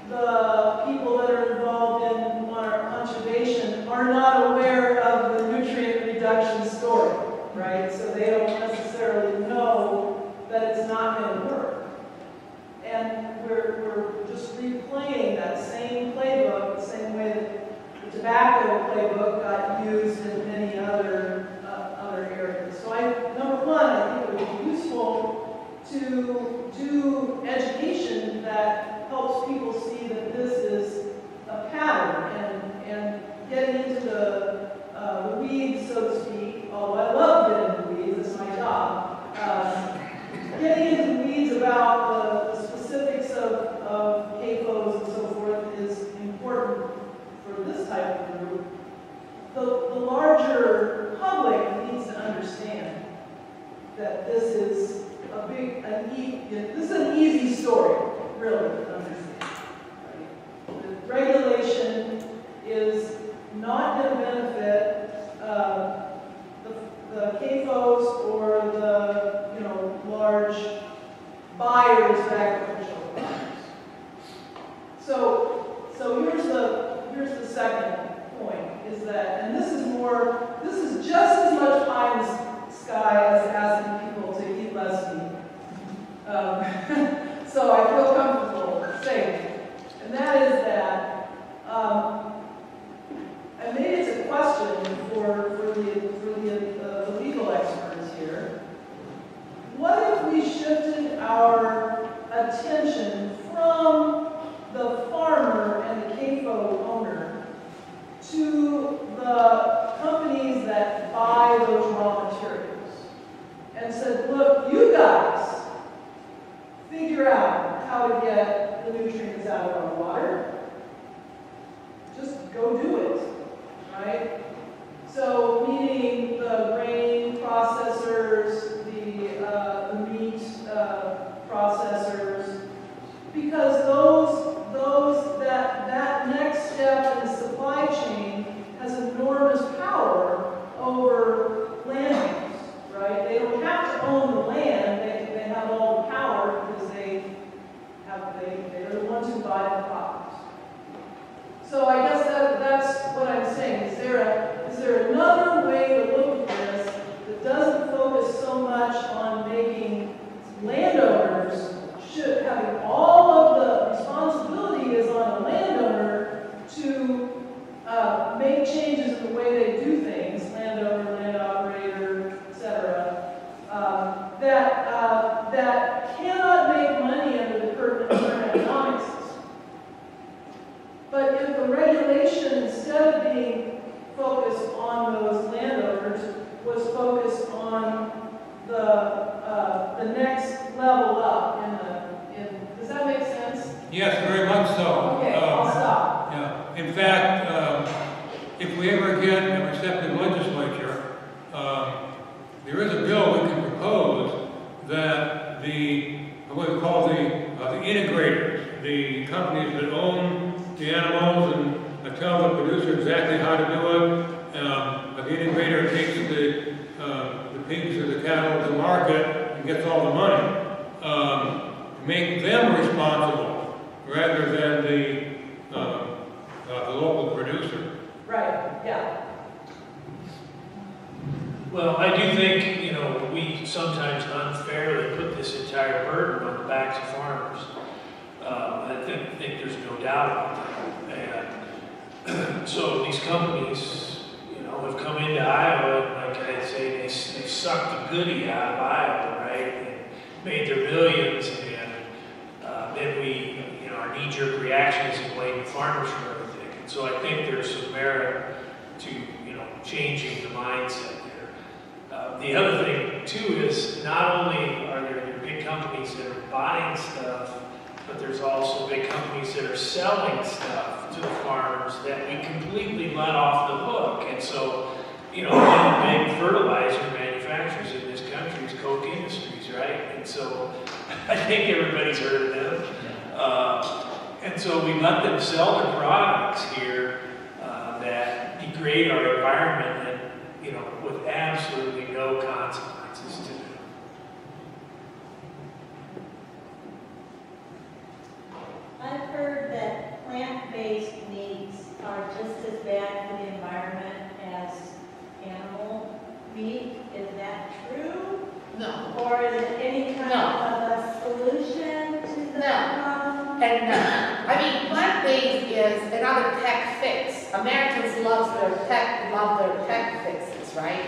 the people that are involved in monarch conservation are not aware of the nutrient reduction story, right? So they don't necessarily know that it's not going to work. And we're just replaying that same playbook, the same way that the tobacco playbook got used in many other areas. So number one, I think it would be useful to do education that helps people see that this is a pattern and getting into the weeds, so that this is this is an easy story, really, to understand. Right? The regulation is not going to benefit the CAFOs or the large buyers of agricultural products. So here's the second point, is that, and this is just as much pie in the sky as asking people to eat less meat. So I feel comfortable saying it. And that is that, and maybe it's a question for the legal experts here. What if we shifted our attention from the farmer and the CAFO owner to the companies that buy those raw materials and said, look, you guys figure out how to get the nutrients out of our water. Just go do it, right? So meaning the grain processors, the meat processors, because that next step in the supply chain has enormous power over landowners, right? They don't have to own the land, they have all the power because they're the ones who buy the products. So I guess that's what I'm saying. Is there another way to look at this that doesn't focus so much on making landowners having all of the responsibility is on a landowner to make changes in the way they do things, landowner, land operator, etc., that cannot make money under the current economic system. But if the regulation, instead of being focused on those landowners, was focused on the next level up does that make sense? Yes, very much so. Okay, I'll stop. Yeah. In fact, if we ever get a receptive legislature, there is a bill we can propose that what we call the integrators, the companies that own the animals and tell the producer exactly how to do it. The integrator takes the pigs or the cattle to market and gets all the money. Make them responsible rather than the local producer. Right, yeah. Well, I do think, we sometimes unfairly put this entire burden on the backs of farmers. I think there's no doubt about that. And so these companies, have come into Iowa, and like I say, they sucked the goodie out of Iowa, right? And made their millions, and then our knee-jerk reaction is to blame the farmers for everything. And so I think there's some merit to, changing the mindset there. The other thing, too, is not only are there big companies that are buying stuff, but there's also big companies that are selling stuff to the farmers that we completely let off the hook. And so, one of the big fertilizer manufacturers in this country is Koch Industries, right? And so I think everybody's heard of them. And so we let them sell their products here that degrade our environment and, with absolutely no consequences to them. I've heard that plant-based meats are just as bad for the environment as animal meat. Is that true? No. Or is it any kind of a solution to the problem? And no. I mean, plant-based is another tech fix. Americans love their tech fixes, right?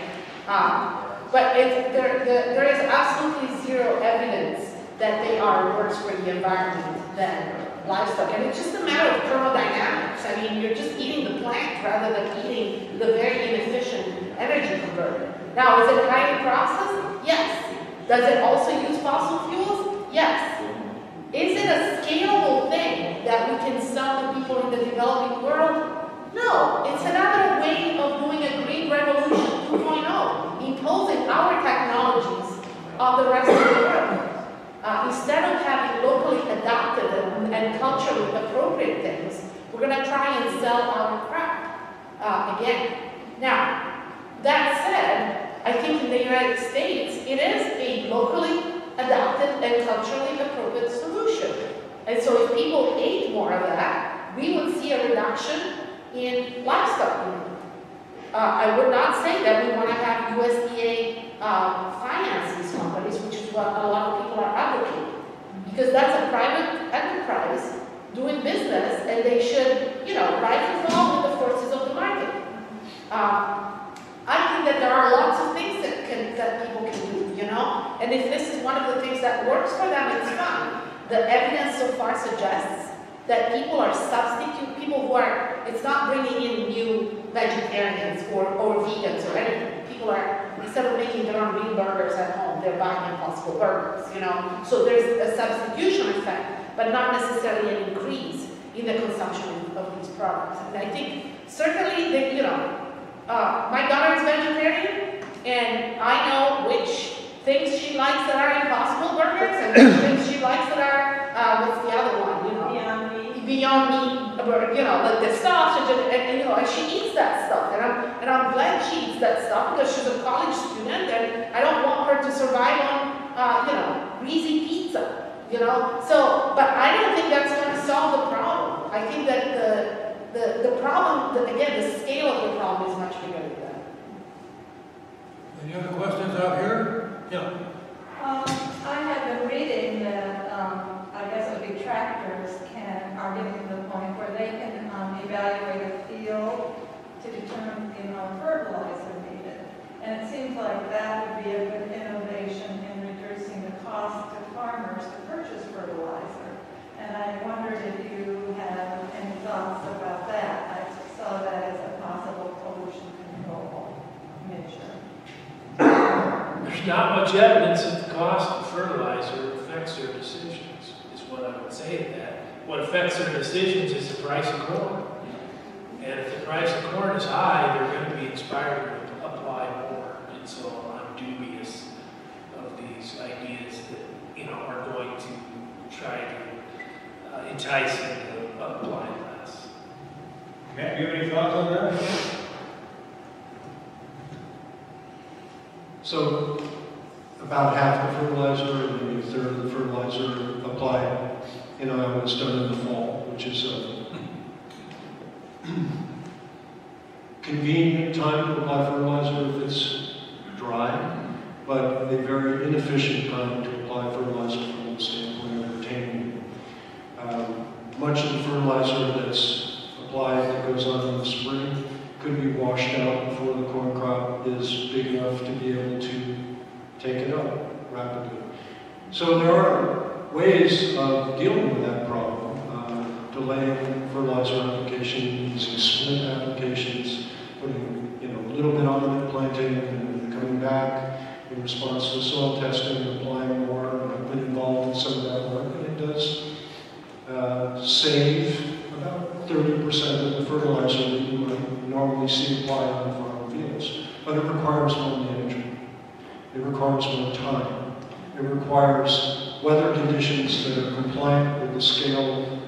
But there is absolutely zero evidence that they are worse for the environment than livestock. And it's just a matter of thermodynamics. I mean, you're just eating the plant rather than eating the very inefficient energy converter. Now, is it highly processed? Yes. Does it also use fossil fuels? Yes. Is it a scalable thing that we can sell to people in the developing world? No. It's another way of doing a green revolution 2.0, imposing our technologies on the rest of the world. Instead of having locally adapted and culturally appropriate things, we're going to try and sell our crap again. Now, that said, I think in the United States, it is a locally adapted and culturally appropriate solution. And so if people ate more of that, we would see a reduction in livestock. I would not say that we want to have USDA finance these companies, which is what a lot of people are advocating. Because that's a private enterprise doing business, and they should, rise and fall with the forces of the market. I think that there are lots of things that people can do, and if this is one of the things that works for them, it's fine. The evidence so far suggests that people are people who are, it's not bringing in new vegetarians or vegans or anything. People are, instead of making their own real burgers at home, they're buying Impossible Burgers, So there's a substitution effect, but not necessarily an increase in the consumption of these products. And I think certainly, my daughter is vegetarian, and I know which things she likes that are Impossible Burgers, and which things she likes that are, what's the other one, Beyond Meat, like the sausage, and she eats that stuff, and I'm glad she eats that stuff because she's a college student, and I don't want her to survive on, greasy pizza, So, but I don't think that's going to solve the problem. I think that the problem, again, the scale of the problem is much bigger than that. Any other questions out here? Yeah. I have been reading that, I guess it would be tractors are getting to the point where they can evaluate a field to determine the amount of fertilizer needed. And it seems like that would be a good innovation in reducing the cost to farmers to purchase fertilizer. And I wondered if you have any thoughts about that. I saw that as a possible pollution control measure. There's not much evidence that the cost of fertilizer affects their decisions, is what I would say to that. What affects their decisions is the price of corn. And if the price of corn is high, they're going to be inspired to apply more. And so I'm dubious of these ideas that, are going to try to entice them to apply less. Matt, do you have any thoughts on that? So about half the fertilizer, or maybe a third of the fertilizer applied in Iowa is done in the fall, which is a convenient time to apply fertilizer if it's dry, but a very inefficient time to apply fertilizer from the standpoint of retaining. Much of the fertilizer that's applied that goes on in the spring could be washed out before the corn crop is big enough to be able to take it up rapidly. So there are ways of dealing with that problem. Delaying fertilizer application, using split applications, putting a little bit on it, planting, and coming back in response to soil testing, applying more. I've been involved in some of that work, and it does save about 30% of the fertilizer that you might normally see applied on the farm fields. But it requires more management. It requires more time. It requires weather conditions that are compliant with the scale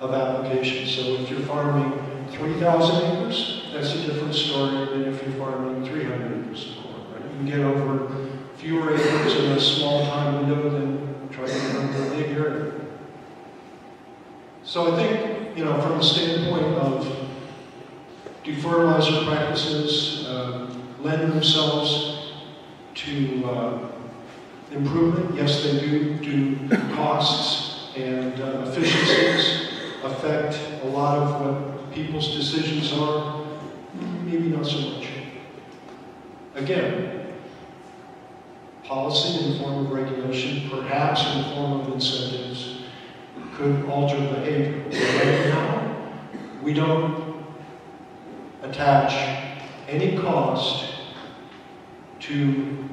of application. So if you're farming 3,000 acres, that's a different story than if you're farming 300 acres of corn, right? You can get over fewer acres in a small time window than trying to get over a big area. So I think, from the standpoint of do fertilizer practices lend themselves to improvement? Yes, they do. Do costs and efficiencies affect a lot of what people's decisions are? Maybe not so much. Again, policy in the form of regulation, perhaps in the form of incentives, could alter behavior. Right now, we don't attach any cost to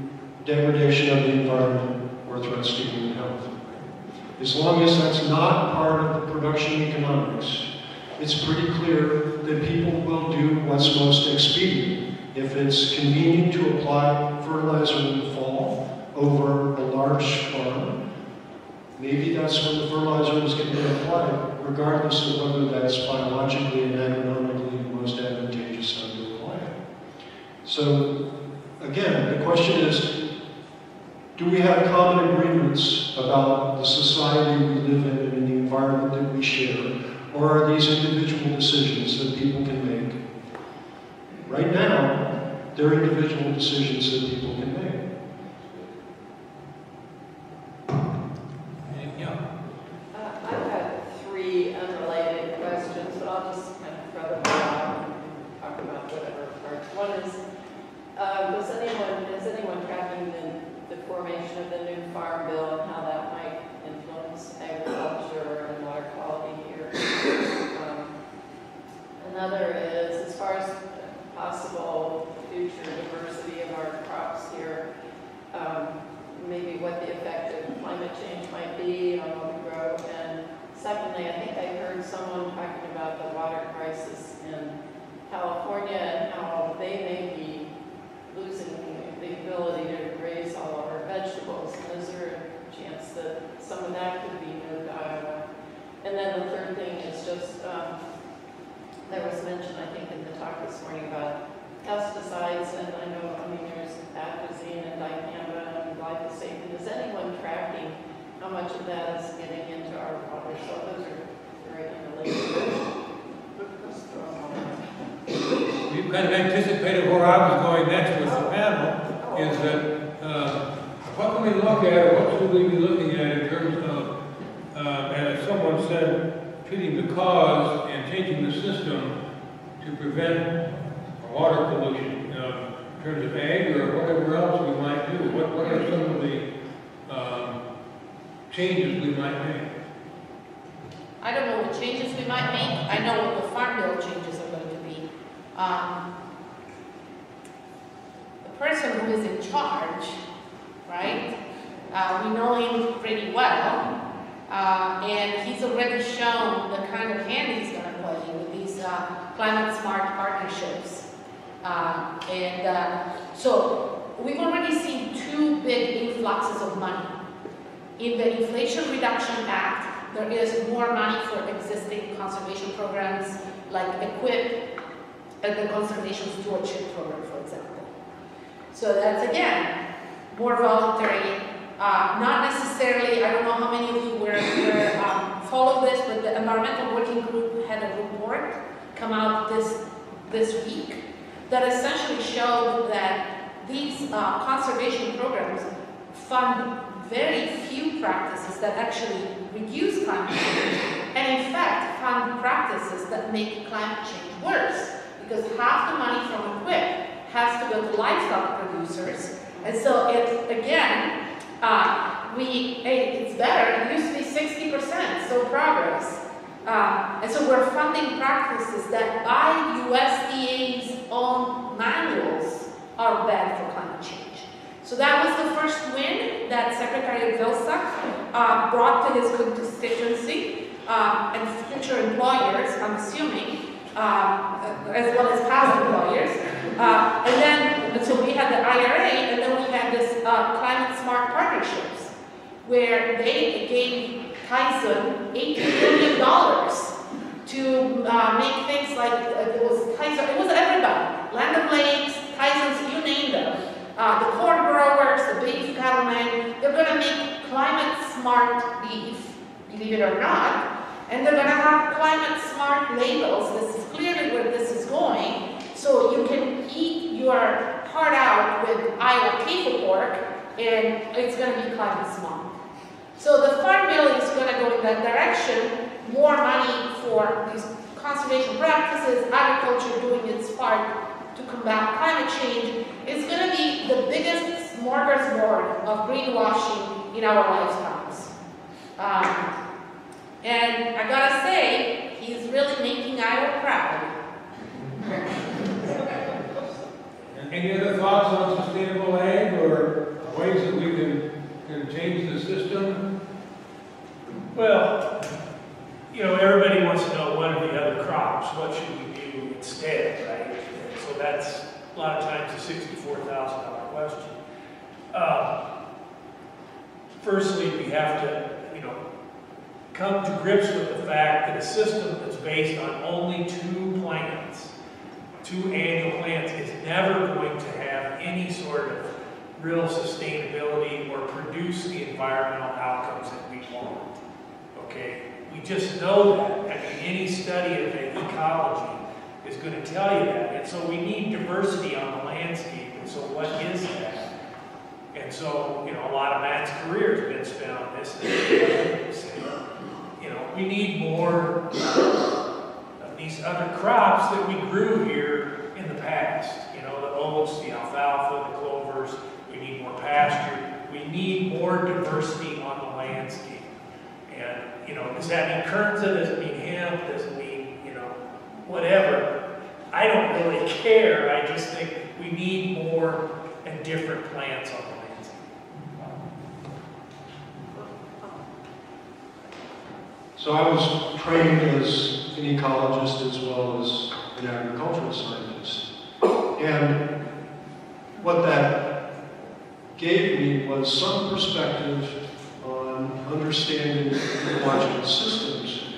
degradation of the environment or threats to human health. As long as that's not part of the production economics, it's pretty clear that people will do what's most expedient. If it's convenient to apply fertilizer in the fall, over a large farm, maybe that's when the fertilizer is going to be applied, regardless of whether that's biologically and agronomically the most advantageous time to apply it. So, again, the question is, do we have common agreements about the society we live in and the environment that we share, or are these individual decisions that people can make? Right now, they're individual decisions that people can make. I've got three unrelated questions, but I'll just kind of throw them out and talk about whatever parts. One is, is anyone tracking the formation of the new farm bill and how that might influence agriculture and water quality here? Another is, as far as possible future diversity of our crops here, maybe what the effect of climate change might be on what we grow. And secondly, I think I heard someone talking about the water crisis in California and how they may be losing the ability to raise all of our vegetables. And is there a chance that some of that could be moved to Iowa? And then the third thing is just, there was mention, I think, in the talk this morning about pesticides, and I know, there's atrazine and dicamba and glyphosate. And is anyone tracking how much of that is getting into our water? So those are very unrelated. We've kind of anticipated where I was going next with the panel, is that what can we look at, or what should we be looking at in terms of, as someone said, treating the cause and changing the system to prevent water pollution, in terms of ag or whatever else we might do? What are some of the changes we might make? I don't know what changes we might make. I know what the farm bill changes are going to be. The person who is in charge, right? We know him pretty well. And he's already shown the kind of hand he's going to play with these climate smart partnerships. So we've already seen two big influxes of money. In the Inflation Reduction Act, there is more money for existing conservation programs like EQUIP and the Conservation Stewardship Program, for example. So that's, again, more voluntary. Not necessarily, I don't know how many of you follow this, but the Environmental Working Group had a report come out this week that essentially showed that these conservation programs fund very few practices that actually reduce climate change, and in fact fund practices that make climate change worse, because half the money from EQUIP has to go to livestock producers, and so it's, again, it's better. It used to be 60%, so progress. And so we're funding practices that by USDA's own manuals are bad for climate change. So that was the first win that Secretary Vilsack brought to his constituency and future employers, I'm assuming, as well as past employers. And then, so we had the IRA, and then we had this climate smart partnerships, where they gave Kaizen $18 billion to make things like, it was Kaizen, it was everybody, Land O'Lakes, Kaizen's, you name them. The corn growers, the beef cattlemen, they're going to make climate smart beef, believe it or not, and they're going to have climate smart labels. This is clearly where this is going. So you can eat your heart out with Iowa table pork, and it's going to be climate smart. So the Farm Bill is going to go in that direction, more money for these conservation practices, agriculture doing its part to combat climate change. It's going to be the biggest smorgasbord of greenwashing in our lifetimes. And I gotta say, he's really making Iowa proud. Any other thoughts on sustainable ag or ways that we can change the system? Well, everybody wants to know what are the other crops, what should we do instead, right? And so that's a lot of times a $64,000 question. firstly, we have to, come to grips with the fact that a system that's based on only 2 plants, 2 annual plants, is never going to have any sort of real sustainability or produce the environmental outcomes that we want. Okay? We just know that. I mean, any study of ecology is going to tell you that. And so we need diversity on the landscape. And so what is that? And so, a lot of Matt's career has been spent on this. We need more of these other crops that we grew here in the past. The oats, the alfalfa, the clovers. We need more pasture. We need more diversity on the landscape. And, does that mean kernza? Does it mean hemp? Does it mean, whatever? I don't really care. I just think we need more and different plants on the landscape. So I was trained as an ecologist as well as an agricultural scientist. And what that gave me was some perspective on understanding ecological systems.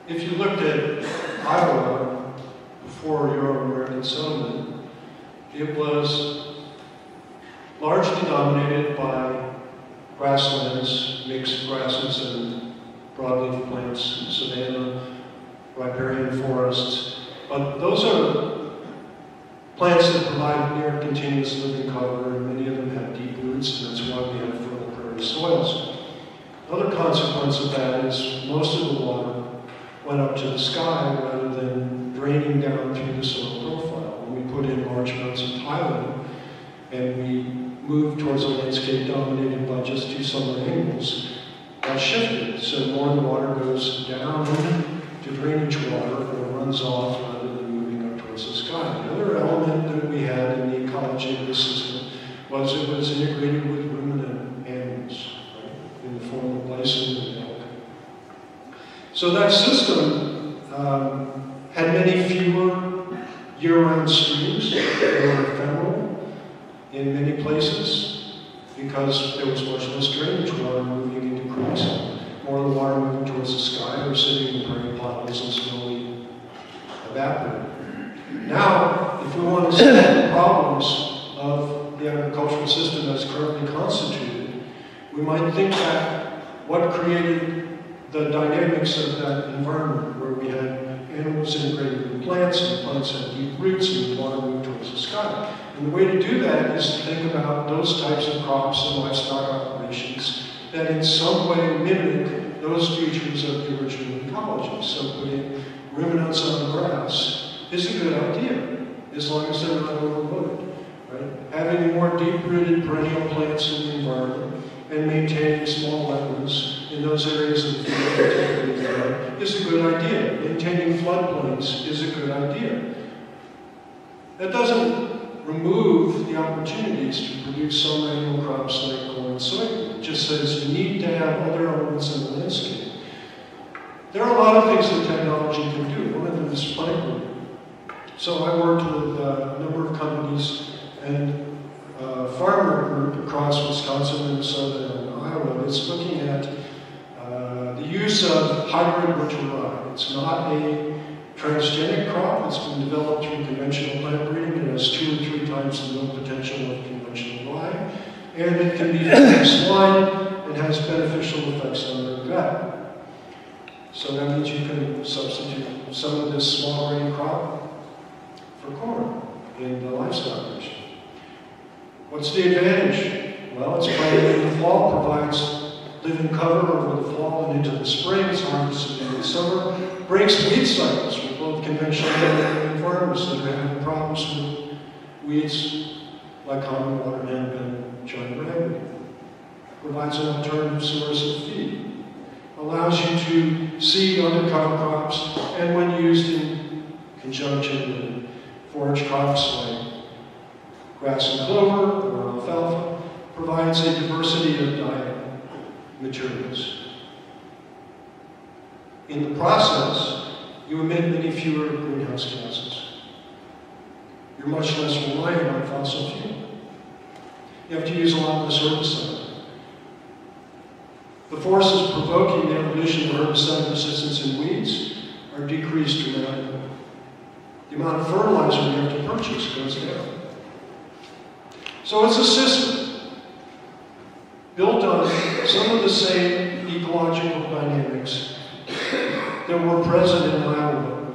If you looked at Iowa before Euro-American settlement, it was largely dominated by grasslands, mixed grasses and broadleaf plants, savanna, riparian forests. But those are plants that provide near continuous living cover, and many of them have deep roots, and that's why we have fertile prairie soils. Another consequence of that is most of the water went up to the sky rather than draining down through the soil profile. When we put in large amounts of tiling and we moved towards a landscape dominated by just 2 summer angles, that shifted, so more of the water goes down to drainage water or runs off rather than moving up towards the sky. The other element that we had in the ecology of the system was it was integrated with ruminant animals, right, in the form of bison and elk. So that system had many fewer year-round streams. They were ephemeral in many places, because there was much less drainage water moving into creeks, more of the water moving towards the sky or sitting in prairie potholes and slowly evaporating. Now, if we want to solve the problems of the agricultural system as currently constituted, we might think back what created the dynamics of that environment where we had animals integrated with plants, and plants had deep roots, and the water moved towards the sky. And the way to do that is to think about those types of crops and livestock operations that in some way mimic those features of the original ecology. So putting ruminants on the grass is a good idea, as long as they're not overloaded. Right? Having more deep-rooted perennial plants in the environment and maintaining small wetlands in those areas of the field that typically flood is a good idea. Maintaining floodplains is a good idea. That doesn't remove the opportunities to produce some annual crops like corn and soybean. It just says you need to have other elements in the landscape. There are a lot of things that technology can do. One of them is plant breeding. So I worked with a number of companies and a farmer group across Wisconsin, Minnesota, and Iowa that's looking at the use of hybrid winter rye. It's not a transgenic crop. It's been developed through conventional plant breeding. It has 2 or 3 times the milk potential of conventional rye. And it can be fed in swine and has beneficial effects on their gut. So that means you can substitute some of this small grain crop for corn in the livestock ration. What's the advantage? Well, it's planted in the fall, provides living cover over the fall and into the spring. It's harvested in the summer. Breaks weed cycles for both conventional and farmers that are having problems with weeds like common water hemp and giant ragweed. Provides an alternative source of feed. Allows you to see other cover crops, and when used in conjunction with forage crops like grass and clover or alfalfa, provides a diversity of diet materials. In the process, you emit many fewer greenhouse gases. You're much less reliant on fossil fuel. You have to use a lot less herbicide. The forces provoking the evolution of herbicide resistance in weeds are decreased dramatically. The amount of fertilizer we have to purchase goes down. So it's a system built on some of the same ecological dynamics that were present in Iowa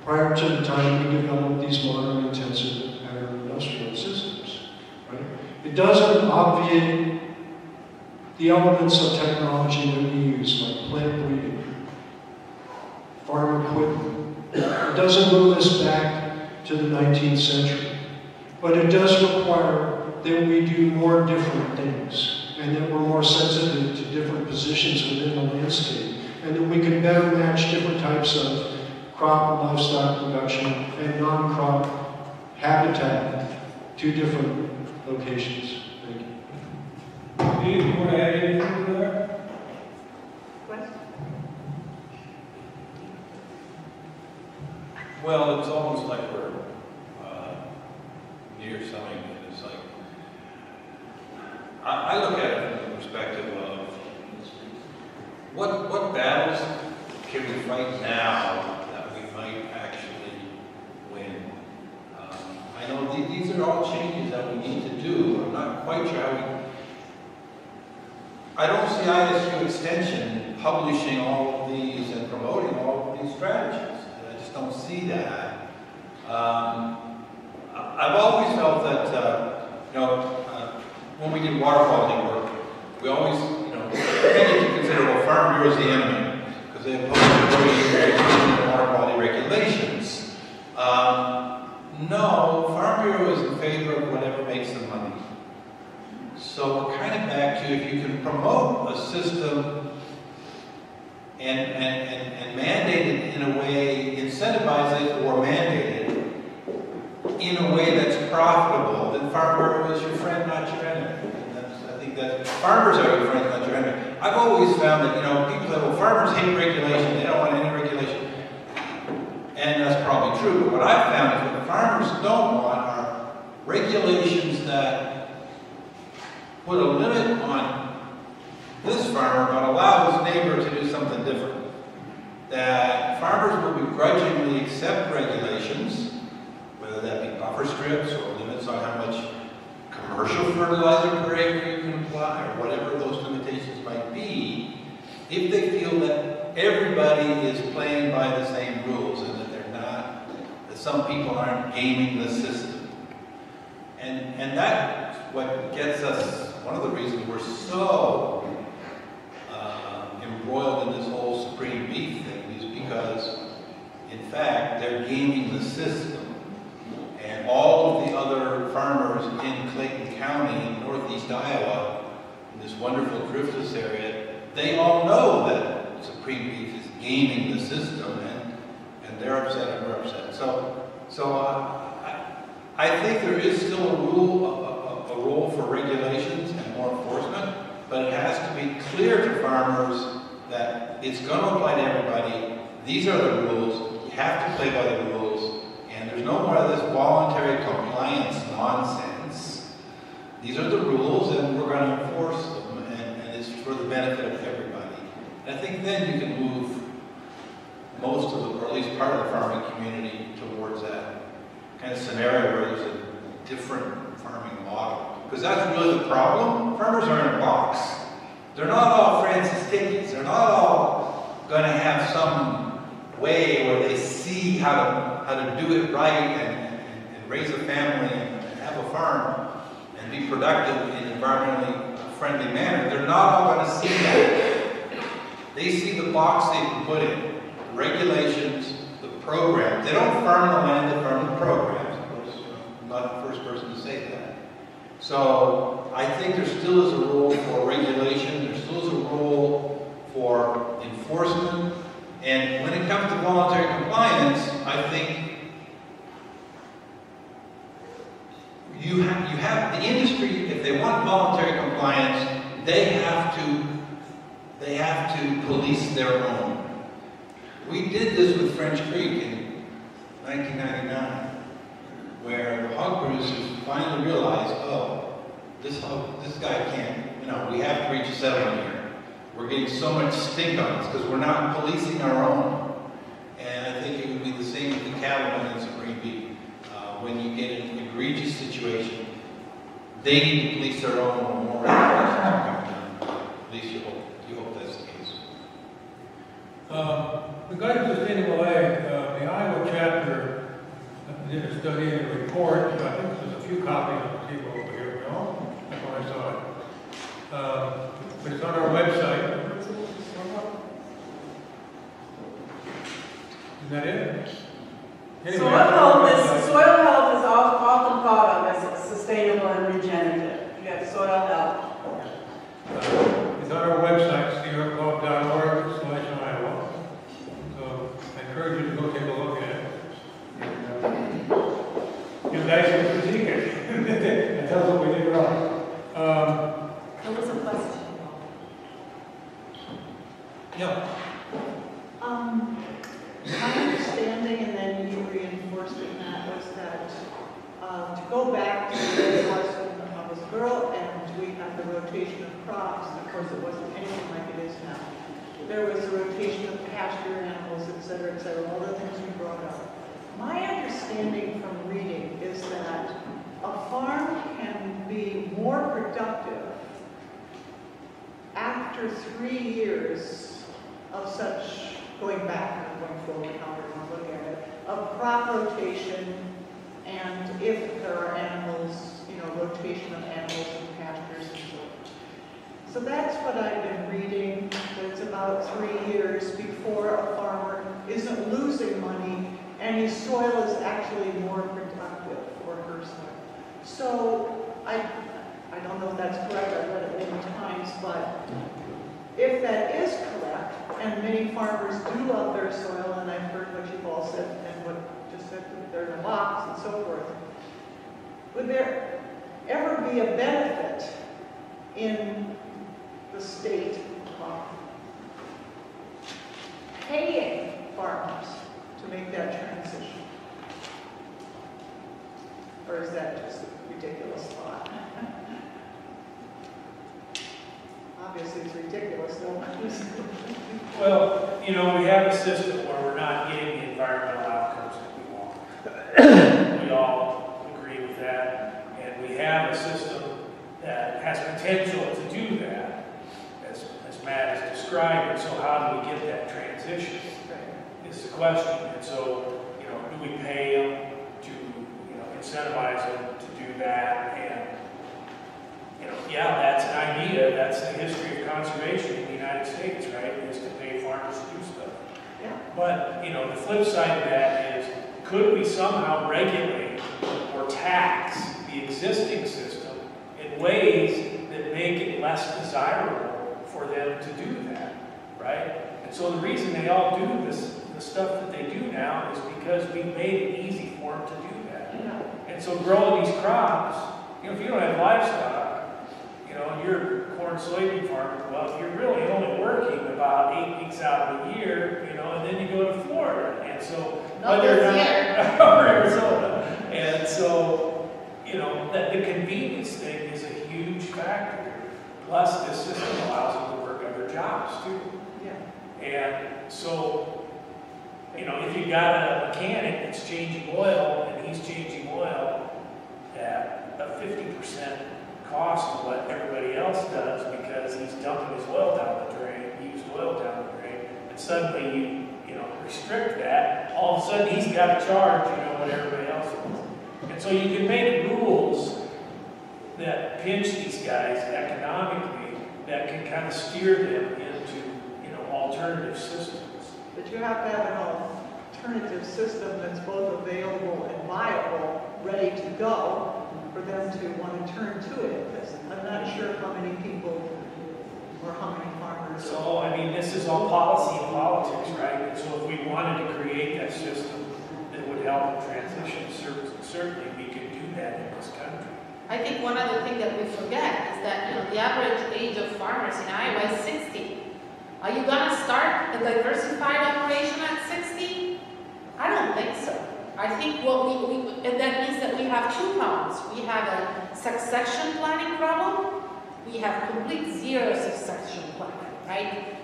prior to the time we developed these modern intensive agro-industrial systems. Right? It doesn't obviate the elements of technology that we use, like plant breeding, farm equipment. It doesn't move us back to the 19th century, but it does require that we do more different things, and that we're more sensitive to different positions within the landscape, and that we can better match different types of crop and livestock production and non-crop habitat to different locations. Thank you. Steve, you want to add anything to that? Well, it's almost like we're near something that is like, I look at it from the perspective of what battles can we fight now that we might actually win? I know these are all changes that we need to do. I'm not quite sure how I don't see ISU Extension publishing all of these and promoting all of these strategies. I just don't see that. I've always felt that, when we did water quality work, we always, tended to consider, well, Farm Bureau is the enemy, because they oppose water quality regulations. No, Farm Bureau is in favor of whatever makes them money. So we're kind of back to, if you can promote a system and mandate it in a way, incentivize it or mandate it in a way that's profitable, then Farm Bureau is your friend, not your enemy. And I think that farmers are your friends, not your enemy. I've always found that, people say, well, farmers hate regulation, they don't want any regulation. And that's probably true, but what I've found is what farmers don't want are regulations that put a limit on this farmer, but allow his neighbor to do something different. That farmers will begrudgingly accept regulations, whether that be buffer strips or limits on how much commercial fertilizer per acre you can apply, or whatever those limitations might be, if they feel that everybody is playing by the same rules and that they're not, that some people aren't gaming the system. And that's what gets us, one of the reasons we're so embroiled in this whole supreme beef thing is because, in fact, they're gaming the system. And all of the other farmers in Clayton County, in northeast Iowa, in this wonderful driftless area, they all know that supreme beef is gaming the system, and they're upset and we're upset. So I think there is still a role for regulations and more enforcement, but it has to be clear to farmers that it's going to apply to everybody. These are the rules. You have to play by the rules, and there's no more of this voluntary compliance nonsense. These are the rules, and we're going to enforce them, and it's for the benefit of everybody. And I think then you can move most of the, or at least part of the farming community towards that kind of scenario where there's a different farming model. Because that's really the problem. Farmers are in a box. They're not all Francis Dickens. They're not all going to have some way where they see how to do it right and raise a family and have a farm and be productive in an environmentally friendly manner. They're not all going to see that. They see the box they can put in, the regulations, the programs. They don't farm the land, they farm the programs. Of course, I'm not the first person to say that. So I think there still is a role for regulation, there still is a role for enforcement, and when it comes to voluntary compliance, I think you have the industry, if they want voluntary compliance, they have to police their own. We did this with French Creek in 1999. Where the hog producers finally realized, oh, this guy can't, we have to reach a settlement here. we're getting so much stink on us because we're not policing our own. And I think it would be the same with the cattlemen and Supreme Beef. When you get in an egregious situation, they need to police their own or more regulations are coming down. At least you hope that's the case. Regarding sustainable ag, the Iowa chapter did a study and a report. I think there's a few copies on the table over here. No? That's when I saw it. But it's on our website. Is that it? Anyway, Soil health is often thought of as sustainable and regenerative. You have soil health. It's on our website, sierraclub.org/Iowa. So I encourage you to go take a look at it. You guys can critique it and tell us what we did wrong. There was a question. Yeah. My understanding, and then you reinforcing that, was that to go back to the way it was when I was a girl and we had the rotation of crops, and of course it wasn't anything like it is now. There was a rotation of pasture animals, et cetera, all the things you brought up. My understanding from reading is that a farm can be more productive after 3 years of such going back and going forward, however you want to look at it, of crop rotation, and if there are animals, rotation of animals and pastures and so on. So that's what I've been reading, that it's about 3 years before a farmer isn't losing money and his soil is actually more productive for her soil. So I don't know if that's correct, I've read it many times, but if that is correct, and many farmers do love their soil, and I've heard what you've all said and what just said that they're in a box and so forth, would there ever be a benefit in the state paying farmers to make that transition? Or is that just a ridiculous thought? Obviously it's ridiculous, no one who's... Well, we have a system where we're not getting the environmental outcomes that we want. We all agree with that. And we have a system that has potential to do that, as Matt has described it. So how do we get that transition is the question. And so, do we pay them to, incentivize them to do that? And yeah, that's an idea. That's the history of conservation in the United States, right? Is to pay farmers to do stuff. Yeah. But, the flip side of that is, could we somehow regulate or tax the existing system in ways that make it less desirable for them to do that, right? And so the reason they all do the stuff that they do now is because we made it easy for them to do that. Yeah. And so growing these crops, if you don't have livestock, you're a corn soybean farmer, well, you're really only working about 8 weeks out of the year, and then you go to Florida. And so, whether or not, or Arizona. And so, that the convenience thing is a huge factor. Plus, this system allows them to work other jobs too. Yeah. And so, if you got a mechanic that's changing oil and he's changing oil at a 50% cost of what everybody else does because he's dumping his oil down the drain, used oil down the drain, and suddenly you restrict that, all of a sudden he's got to charge, what everybody else does. And so you can make rules that pinch these guys economically that can kind of steer them into, alternative systems. But you have to have an alternative system that's both available and viable, ready to go, for them to want to turn to it. Because I'm not sure how many people or how many farmers. So, this is all policy and politics, right? And so if we wanted to create that system that would help transition, certainly we could do that in this country. I think one other thing that we forget is that the average age of farmers in Iowa is 60. Are you going to start a diversified operation at 60? I don't think so. I think and that means that we have two problems. We have a succession planning problem. We have complete zero succession planning. right?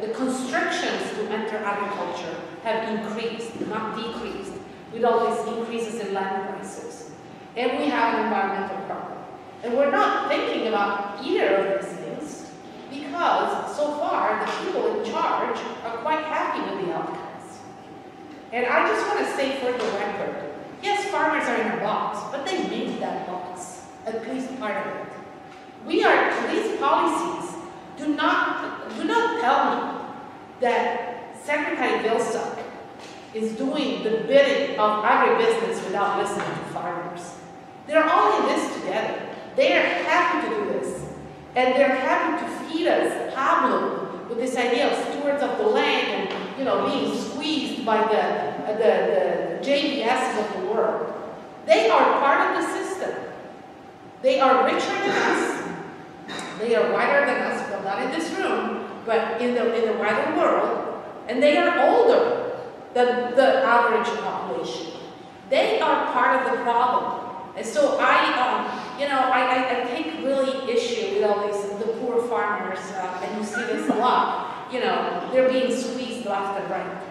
The constrictions to enter agriculture have increased, not decreased, with all these increases in land prices. And we have an environmental problem. And we're not thinking about either of these things because so far the people in charge are quite happy with the outcomes. And I just want to say for the record, yes, farmers are in a box, but they made that box, at least part of it. These policies do not tell me that Secretary Vilsack is doing the bidding of agribusiness without listening to farmers. They're all in this together. They are happy to do this. And they're happy to feed us Pablo with this idea of stewards of the land and, being squeezed by the JBSs of the world. They are part of the system. They are richer than us. They are whiter than us, well, not in this room, but in the wider world. And they are older than the average population. They are part of the problem. And so I take really issue with all these, the poor farmers, and you see this a lot. They're being squeezed left and right.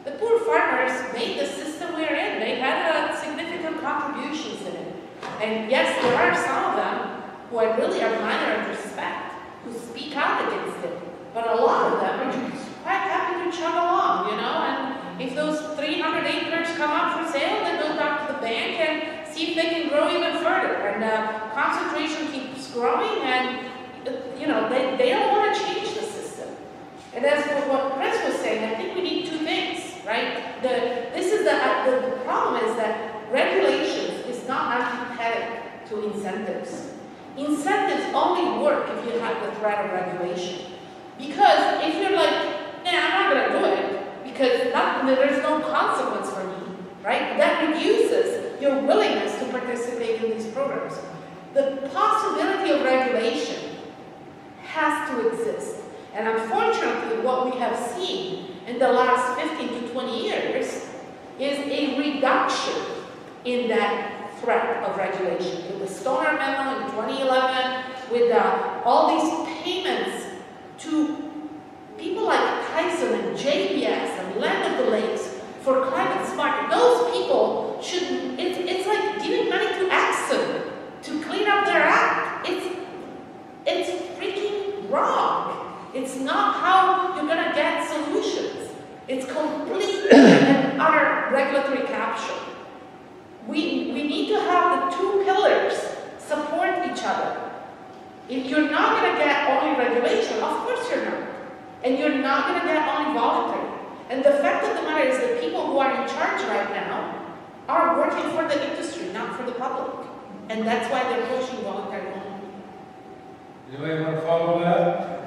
The poor farmers made the system we're in. They had significant contributions in it. And yes, there are some of them who I really admire and respect, who speak out against it. But a lot of them are just quite happy to chug along, and if those 300 acres come up for sale, then they'll talk to the bank and see if they can grow even further. And concentration keeps growing, and they don't want to change the system. And as for what Chris was saying, I think we need two things, right? The problem is that regulations is not antithetic to incentives. Incentives only work if you have the threat of regulation. Because if you're like, nah, I'm not going to do it, because there's no consequence for me, right? That reduces your willingness to participate in these programs. The possibility of regulation has to exist. And unfortunately, what we have seen in the last 15 to 20 years is a reduction in that threat of regulation. With the Stoner Memo in 2011, with all these payments to people like Tyson and JBS and Land of the Lakes for climate smart, those people shouldn't, it's like giving money to Exxon to clean up their act. It's freaking wrong. It's not how you're gonna get solutions. It's complete and utter regulatory capture. We need to have the two pillars support each other. If you're not going to get only regulation, of course you're not. And you're not going to get only voluntary. And the fact of the matter is the people who are in charge right now are working for the industry, not for the public. And that's why they're pushing voluntary only. Anybody want to follow that?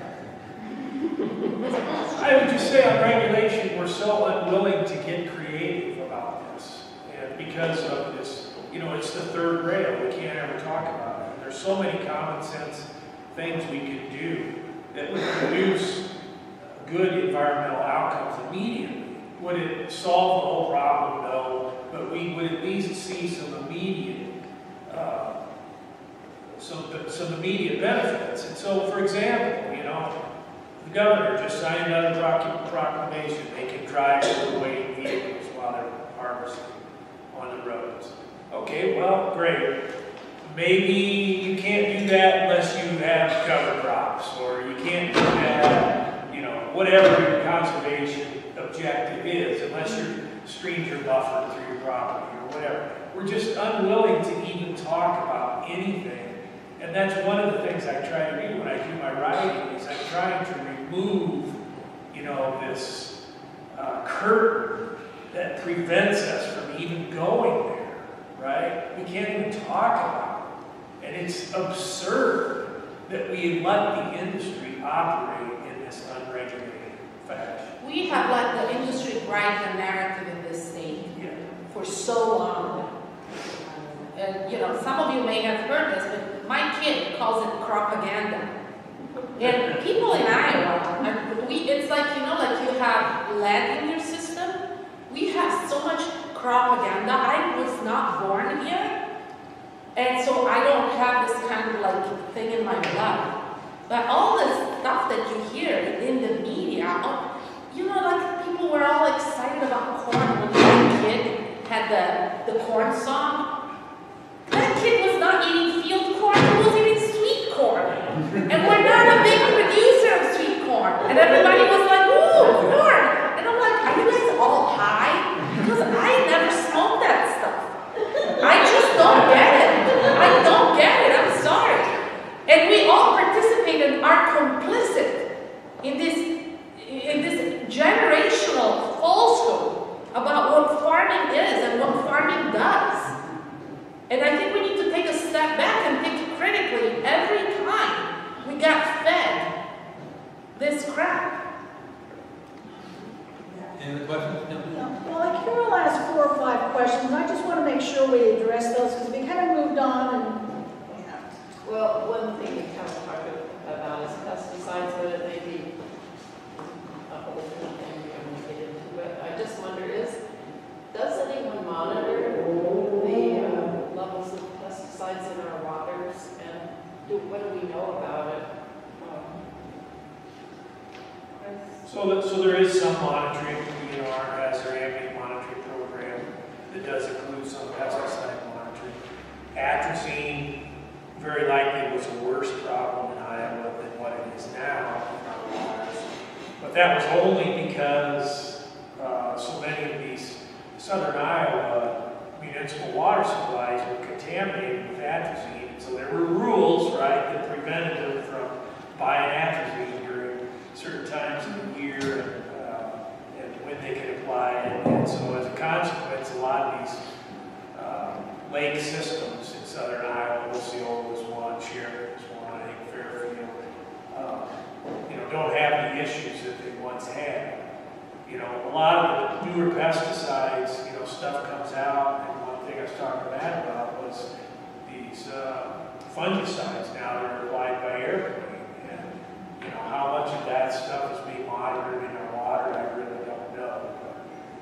I would just say on regulation, we're so unwilling to get creative about this. And because of this, it's the third rail. We can't ever talk about it. And there's so many common sense things we could do that would produce good environmental outcomes immediately. Would it solve the whole problem? No. But we would at least see some immediate some immediate benefits. And so, for example, the governor just signed out a proclamation. They can drive overweight vehicles while they're harvesting on the roads. Okay, well, great. Maybe you can't do that unless you have cover crops, or you can't do that, whatever your conservation objective is, unless your streams are buffered through your property or whatever. We're just unwilling to even talk about anything. And that's one of the things I try to do when I do my writing, is I'm trying to remove, this curtain that prevents us from even going there, right? We can't even talk about it. And it's absurd that we let the industry operate in this unregulated fashion. We have let the industry drive the narrative in this state for so long. And some of you may have heard this, but my kid calls it propaganda. And people in Iowa, it's like, like you have lead in your system. We have so much propaganda. I was not born here, and so I don't have this kind of thing in my blood. But all this stuff that you hear in the media, you know, like people were all excited about corn when the kid had the corn song. That kid was not eating field corn, he was eating sweet corn. And we're not a big producer of sweet corn. And everybody was like, ooh, corn. And I'm like, are you guys all high? Because I never smoked that stuff. I just don't get it. I don't get it, I'm sorry. And we all participate and are complicit in this generational falsehood about what farming is and what farming does. And I think we need to take a step back and think critically every time we got fed this crap. Any other questions? Well, like here will ask 4 or 5 questions. I just want to make sure we address those because we kind of moved on and. Well, one thing we kind of talked about is pesticides, but it may be a whole different thing we want to get into. But I just wonder does anyone monitor the levels of pesticides in our waters, and what do we know about it? So there is some monitoring. You know, our hazard ambient monitoring program that does include some pesticide monitoring. Atrazine very likely was a worse problem in Iowa than what it is now in our waters. But that was only because so many of these southern Iowa municipal water supplies were contaminated with atrazine. So there were rules, right, that prevented them from buying atrazine during certain times of the year and when they could apply it. And so as a consequence, a lot of these lake systems in southern Iowa, Osceola was one, Sheridan was one, I think Fairfield, you know, don't have the issues that they once had. You know, a lot of the newer pesticides, you know, stuff comes out, and one thing I was talking to Matt about was these fungicides now that are applied by airplane, and you know, how much of that stuff is being monitored in our water, I really don't know. But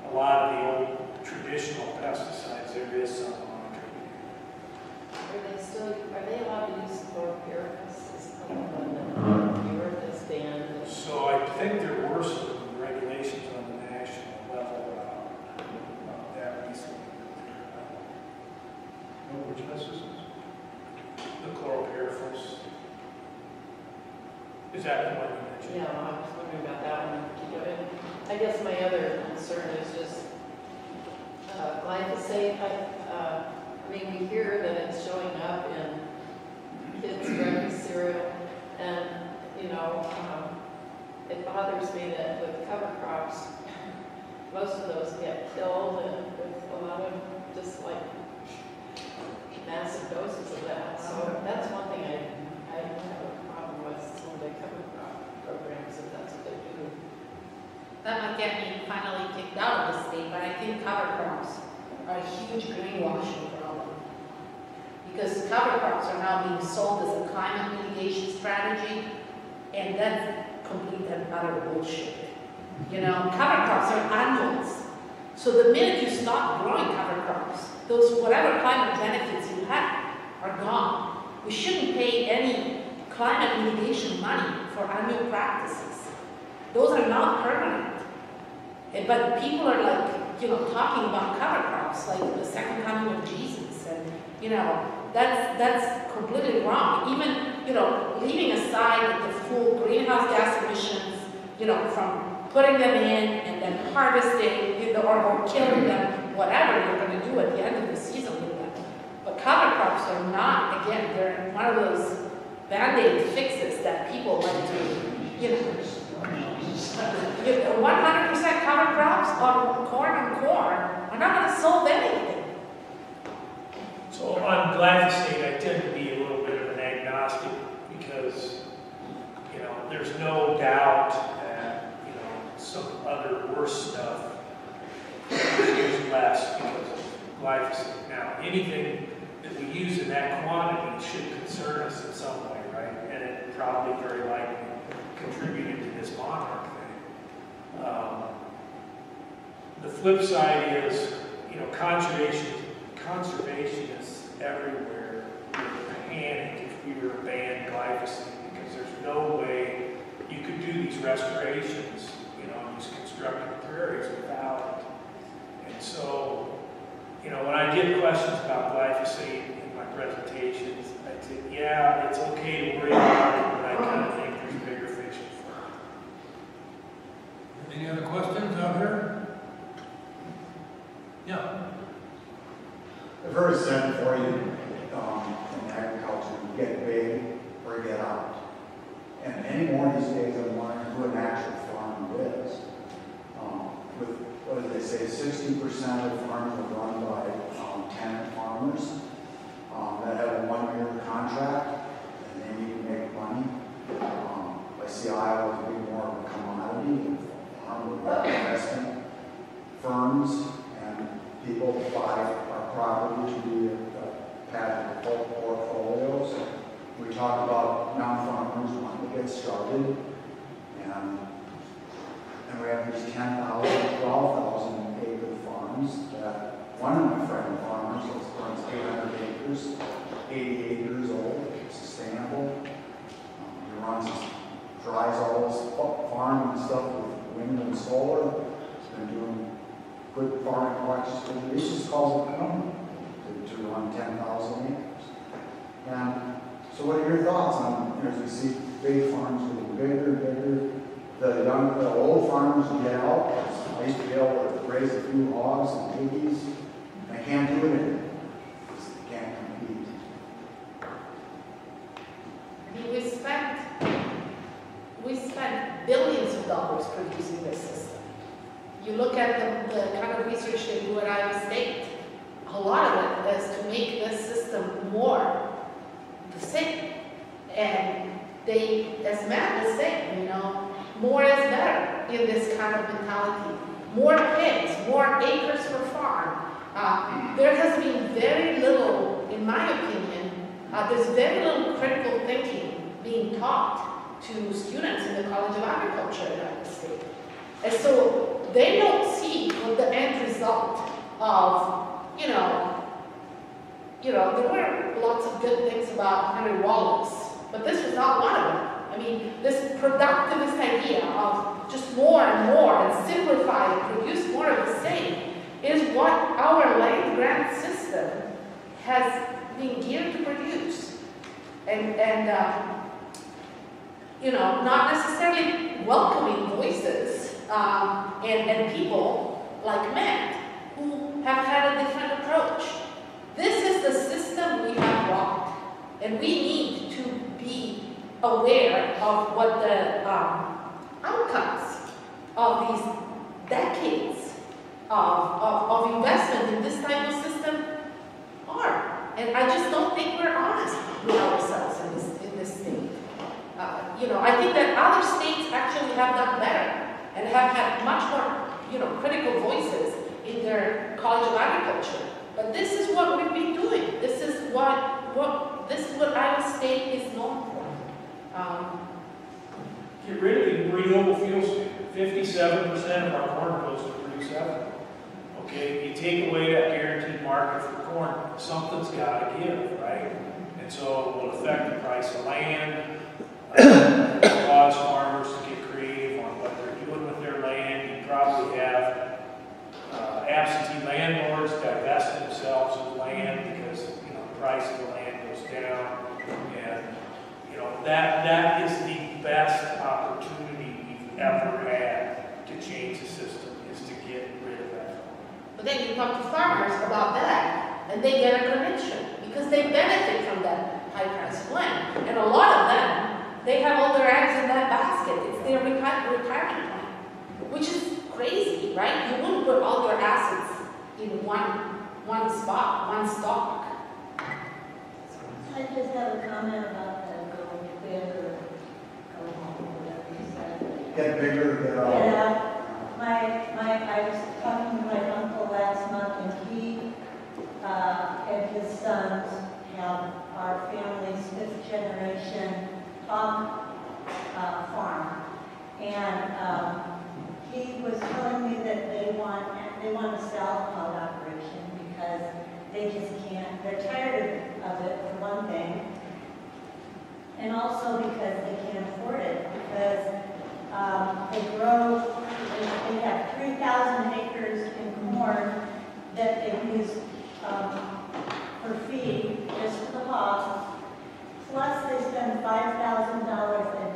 a lot of the old traditional pesticides, there is some monitoring. Are they allowed to use chlorpyrifos? Is chlorpyrifos banned? So I think there were some regulations on the national level about that recently. Which pesticides? The chlorpyrifos. Is that the one you mentioned? Yeah, I was wondering about that one in particular. And I guess my other concern is just glyphosate. I mean, we hear that it's showing up in kids' breakfast cereal, and you know, it bothers me that with cover crops, most of those get killed, and with a lot of just like massive doses of that. So that's one thing I have a problem with some of the cover crop programs, if that's what they do. That might get me finally kicked out of the state, but I think cover crops are a huge greenwashing problem. Because cover crops are now being sold as a climate mitigation strategy, and that's complete and utter bullshit. You know, cover crops are annuals. So the minute you stop growing cover crops, those whatever climate benefits you have are gone. We shouldn't pay any climate mitigation money for annual practices. Those are not permanent. But people are like, you know, talking about cover crops like the second coming of Jesus, and you know, that's completely wrong. Even, you know, leaving aside the full greenhouse gas emissions, you know, from putting them in and then harvesting, you know, or killing them, whatever you're going to do at the end of the season with them. But cover crops are not, again, they're one of those band-aid fixes that people like to, you know, 100% cover crops on corn are not going to solve anything. So on glyphosate, I tend to be a little bit of an agnostic because, you know, there's no doubt that, you know, some other worse stuff is used less because of glyphosate. Now, anything that we use in that quantity should concern us in some way, right? And it probably very likely contributed to this monarch thing. The flip side is, you know, conservationists everywhere would panic if we were to ban glyphosate because there's no restorations, these constructed prairies without it. And so, when I get questions about glyphosate in my presentations, I say, yeah, it's okay to worry about it, but I kind of think there's bigger fish to fry. Any other questions out here? Yeah. I've heard it said before you, in agriculture, you get big or you get out. And anymore these days, I'm wondering who an actual farmer is. With, what did they say, 60% of farms are run by tenant farmers that have a 1-year contract and they need to make money. I see Iowa to be more of a commodity, farm investment firms and people buy our property to be a part of the portfolios. We talk about young farmers wanting to get started, and we have these 10,000, 12,000 acre farms that one of my friend farmers runs 800 acres, 80 acres old, sustainable. He dries all his farm and stuff with wind and solar. He's been doing good farming practices for the He just calls it company to run 10,000 acres. And so what are your thoughts on, as we see big farms getting bigger and bigger, the old farmers get out? I used to be able to raise a few hogs and piggies, and I can't do it anymore because they can't compete. We spent billions of dollars producing this system. You look at the kind of research they do at Iowa State, a lot of it is to make this system more the same. And as Matt was saying, more is better in this kind of mentality. More pigs, more acres per farm. There has been very little, in my opinion, there's very little critical thinking being taught to students in the College of Agriculture at Iowa State. And so they don't see what the end result of, there were lots of good things about Henry Wallace, but this was not one of them. I mean, this productivist idea of just more and more and simplify and produce more of the same is what our land grant system has been geared to produce. And not necessarily welcoming voices and people like Matt who have had a different approach. This is the system we have brought, and we need to be aware of what the outcomes of these decades of investment in this type of system are. And I just don't think we're honest with ourselves in this state. I think that other states actually have done better and have had much more, critical voices in their College of Agriculture. But this is what we've been doing. This is what Iowa State is known for. Get rid of the renewable fuel standard. 57% of our corn goes to produce ethanol. Okay, you take away that guaranteed market for corn, something's got to give, right? And so it will affect the price of land. Cause farmers to get creative on what they're doing with their land. You probably have absentee landlords divest themselves of land because the price of the land goes down, and that is the best opportunity we've ever had to change the system, is to get rid of that. But then you talk to farmers about that, and they get a commission because they benefit from that high price of land, and a lot of them, they have all their eggs in that basket. It's their retirement plan, which is crazy, right? You wouldn't put all your assets in one spot, one stock. I just have a comment about that going big or go home, whatever you said. Get bigger, get out. I was talking to my uncle last month, and he and his sons have our family's 5th generation farm, and he was telling me that they want a salad operation because they just can't. They're tired of it for one thing, and also because they can't afford it. Because They grow, they have 3,000 acres in corn that they use for feed, just for the hogs. Plus, they spend $5,000 a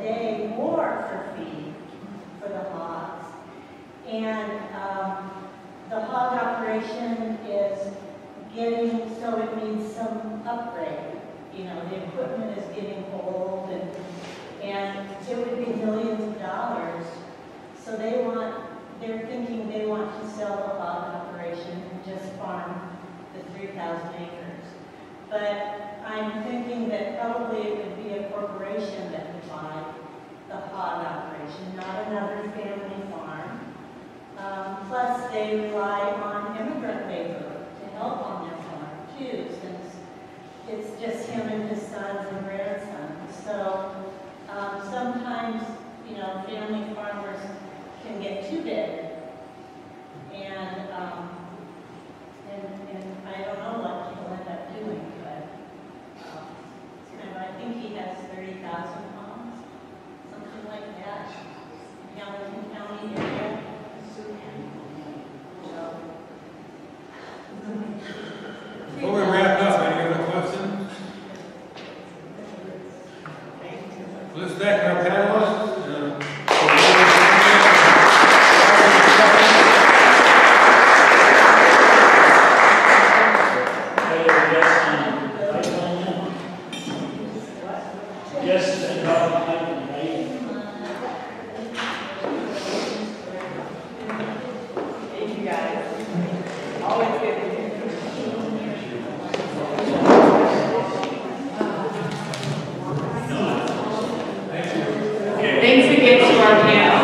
day more for feed for the hogs. And the hog operation is getting, so it needs some upgrade. You know, the equipment is getting old, and it would be millions of dollars. So they're thinking they want to sell the hog operation and just farm the 3,000 acres. But I'm thinking that probably it would be a corporation that would buy the hog operation, not another family farm. Plus, they rely on immigrant labor to help on their farm too, since it's just him and his sons and grandsons. So sometimes, you know, family farmers can get too big, and I don't know what he'll end up doing, but it's kind of, I think he has 30,000 homes, something like that, in Hamilton County area. Before we wrap up, any other questions? Let's thank our panelists. Thanks again to our panel.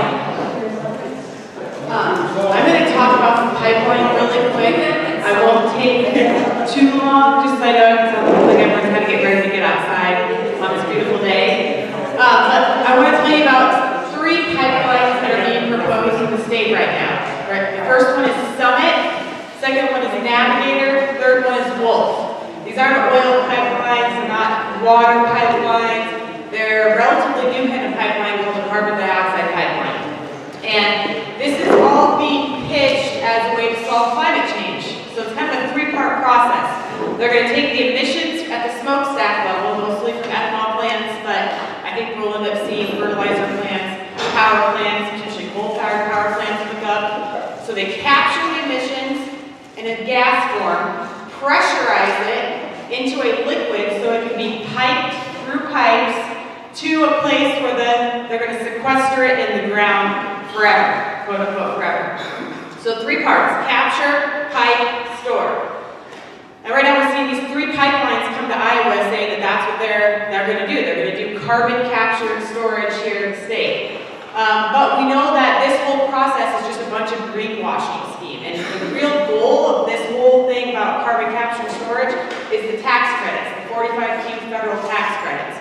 I'm going to talk about the pipeline really quick. I won't take too long, just so I know it sounds like everyone's kind of getting ready to get outside on this beautiful day. But I want to tell you about 3 pipelines that are being proposed in the state right now. Right? The first one is Summit, second one is Navigator, third one is Wolf. These aren't oil pipelines, they're not water pipelines. They're a relatively new kind of pipeline called a carbon dioxide pipeline. And this is all being pitched as a way to solve climate change. So it's kind of a 3-part process. They're going to take the emissions at the smokestack level, mostly from ethanol plants, but I think we'll end up seeing fertilizer plants, power plants, potentially coal-fired power plants hook up. So they capture the emissions in a gas form, pressurize it into a liquid so it can be piped through pipes to a place where they're going to sequester it in the ground forever, quote unquote forever. So 3 parts: capture, pipe, store. And right now we're seeing these 3 pipelines come to Iowa saying that that's what they're going to do. They're going to do carbon capture and storage here in the state. But we know that this whole process is just a bunch of greenwashing scheme. And the real goal of this whole thing about carbon capture and storage is the tax credits, the 45Q federal tax credits.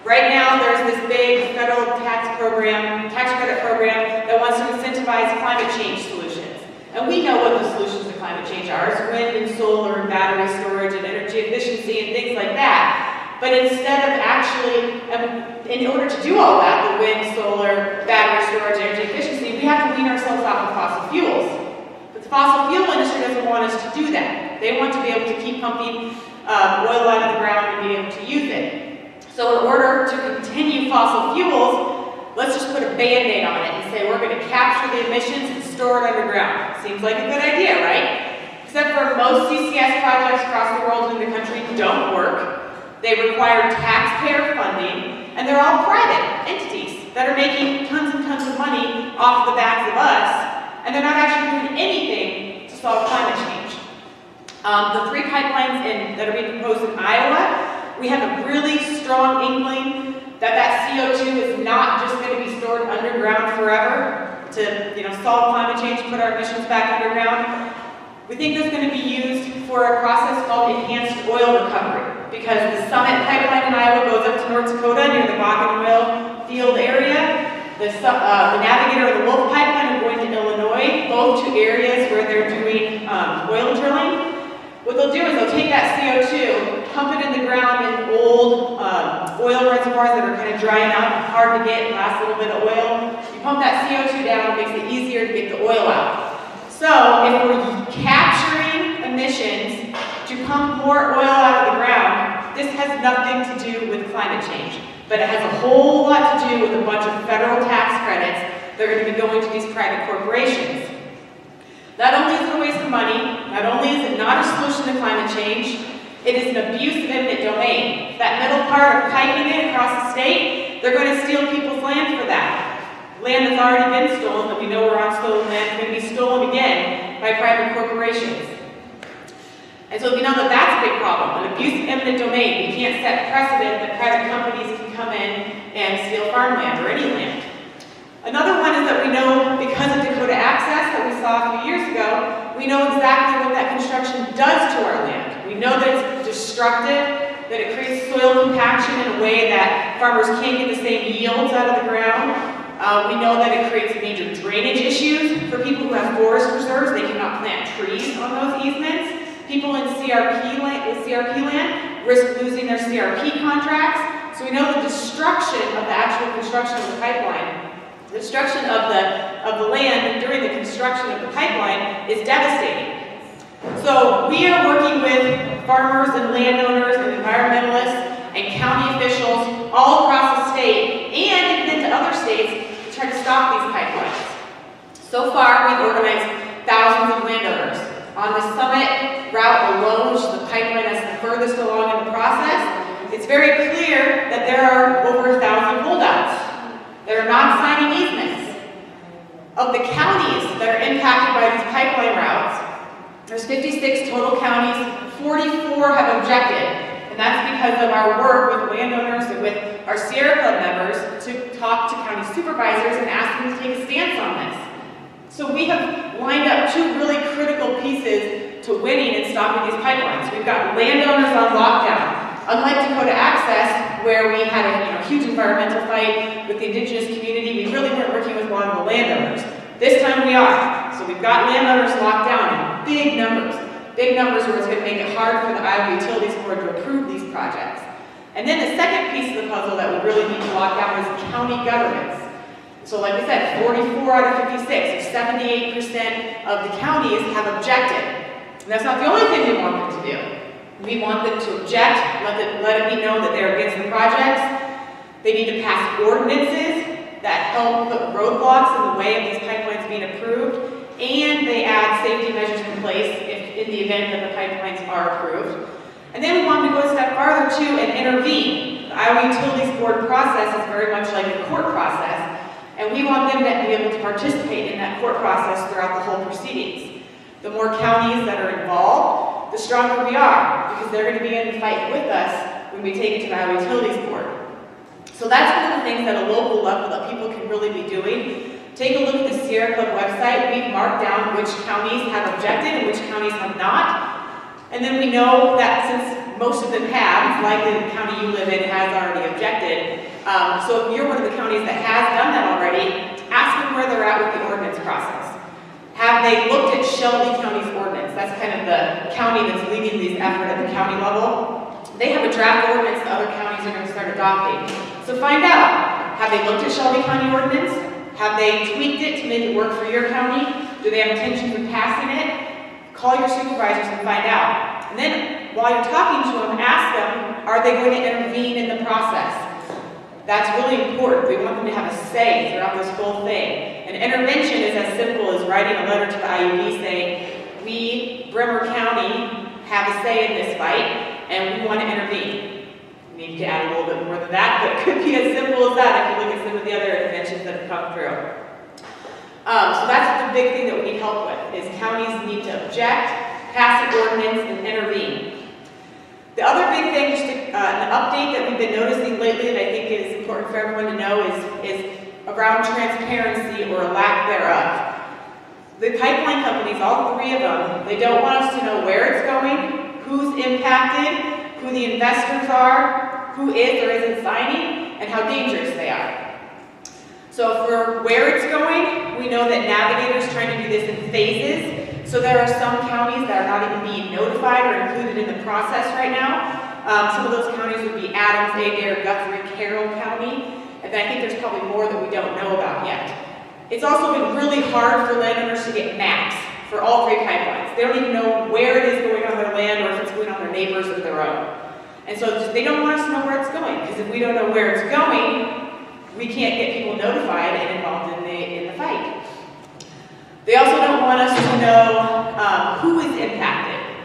Right now, there's this big federal tax credit program that wants to incentivize climate change solutions. And we know what the solutions to climate change are. It's wind and solar and battery storage and energy efficiency and things like that. But instead of actually, in order to do all that, the wind, solar, battery storage, energy efficiency, we have to wean ourselves off of fossil fuels. But the fossil fuel industry doesn't want us to do that. They want to be able to keep pumping oil out of the ground and be able to use it. So in order to continue fossil fuels, let's just put a Band-Aid on it and say we're going to capture the emissions and store it underground. Seems like a good idea, right? Except for most CCS projects across the world and in the country don't work. They require taxpayer funding, and they're all private entities that are making tons and tons of money off the backs of us, and they're not actually doing anything to solve climate change. The 3 pipelines that are being proposed in Iowa, we have a really strong inkling that CO2 is not just going to be stored underground forever to solve climate change, put our emissions back underground. We think that's going to be used for a process called enhanced oil recovery, because the Summit pipeline in Iowa goes up to North Dakota near the Bakken oil field area. The Navigator and the Wolf pipeline are going to Illinois, both 2 areas where they're doing oil drilling. What they'll do is they'll take that CO2, pump it in the ground in old oil reservoirs that are kind of drying up, hard to get, last little bit of oil. You pump that CO2 down, it makes it easier to get the oil out. So if we're capturing emissions to pump more oil out of the ground, this has nothing to do with climate change, but it has a whole lot to do with a bunch of federal tax credits that are going to be going to these private corporations. Not only is it a waste of money, not only is it not a solution to climate change, it is an abuse of eminent domain. That middle part of piping it across the state, they're going to steal people's land for that. Land that's already been stolen, that we know we're on stolen land, is going to be stolen again by private corporations. And so we know that that's a big problem, an abuse of eminent domain. We can't set precedent that private companies can come in and steal farmland or any land. Another one is that we know, because of Dakota Access that we saw a few years ago, we know exactly what that construction does to our land. We know that it's destructive, that it creates soil compaction in a way that farmers can't get the same yields out of the ground. We know that it creates major drainage issues for people who have forest reserves. They cannot plant trees on those easements. People in CRP land risk losing their CRP contracts. So we know the destruction of the actual construction of the pipeline, the destruction of the land during the construction of the pipeline is devastating. So we are working with farmers and landowners and environmentalists and county officials all across the state and into other states to try to stop these pipelines. So far, we've organized thousands of landowners. On the Summit route alone, which is the pipeline that's the furthest along in the process, it's very clear that there are over 1,000 holdouts that are not signing easements. Of the counties that are impacted by these pipeline routes, there's 56 total counties, 44 have objected, and that's because of our work with landowners and with our Sierra Club members to talk to county supervisors and ask them to take a stance on this. So we have lined up two really critical pieces to winning and stopping these pipelines. We've got landowners on lockdown. Unlike Dakota Access, where we had a huge environmental fight with the indigenous community, we really weren't working with a lot of the landowners. This time we are. So we've got landowners locked down in big numbers where it's going to make it hard for the Iowa Utilities Board to approve these projects. And then the second piece of the puzzle that we really need to lock down is county governments. So like we said, 44 out of 56, or 78% of the counties have objected. And that's not the only thing we want them to do. We want them to object, let it be known that they're against the projects. They need to pass ordinances that help put roadblocks in the way of these pipelines being approved, and they add safety measures in place in the event that the pipelines are approved. And then we want them to go a step farther too and intervene. The Iowa Utilities Board process is very much like a court process, and we want them to be able to participate in that court process throughout the whole proceedings. The more counties that are involved, the stronger we are, because they're going to be in the fight with us when we take it to the Iowa Utilities Board. So that's one of the things at a local level that people can really be doing. Take a look at the Sierra Club website. We've marked down which counties have objected and which counties have not. And then we know that since most of them have, it's likely the county you live in has already objected. So if you're one of the counties that has done that already, ask them where they're at with the ordinance process. Have they looked at Shelby County's ordinance? That's kind of the county that's leading these efforts at the county level. They have a draft ordinance that other counties are going to start adopting. So find out, have they looked at Shelby County ordinance? Have they tweaked it to make it work for your county? Do they have intentions of passing it? Call your supervisors and find out. And then, while you're talking to them, ask them, are they going to intervene in the process? That's really important. We want them to have a say throughout this whole thing. An intervention is as simple as writing a letter to the IUB saying, we, Bremer County, have a say in this fight, and we want to intervene. We need to add a little bit more than that, but it could be as simple as that if you look at some of the other interventions that have come through. So that's the big thing that we need help with, is counties need to object, pass an ordinance, and intervene. The other big thing, just an update that we've been noticing lately that I think is important for everyone to know is around transparency or a lack thereof. The pipeline companies, all three of them, they don't want us to know where it's going, who's impacted, who the investors are, who is or isn't signing, and how dangerous they are. So for where it's going, we know that Navigator's trying to do this in phases. So there are some counties that are not even being notified or included in the process right now. Some of those counties would be Adams, Adair, Guthrie, Carroll County. And then I think there's probably more that we don't know about yet. It's also been really hard for landowners to get maps for all 3 pipelines. They don't even know where it is going on their land or if it's going on their neighbors or their own. And so they don't want us to know where it's going, because if we don't know where it's going, we can't get people notified and involved in the fight. They also don't want us to know who is impacted.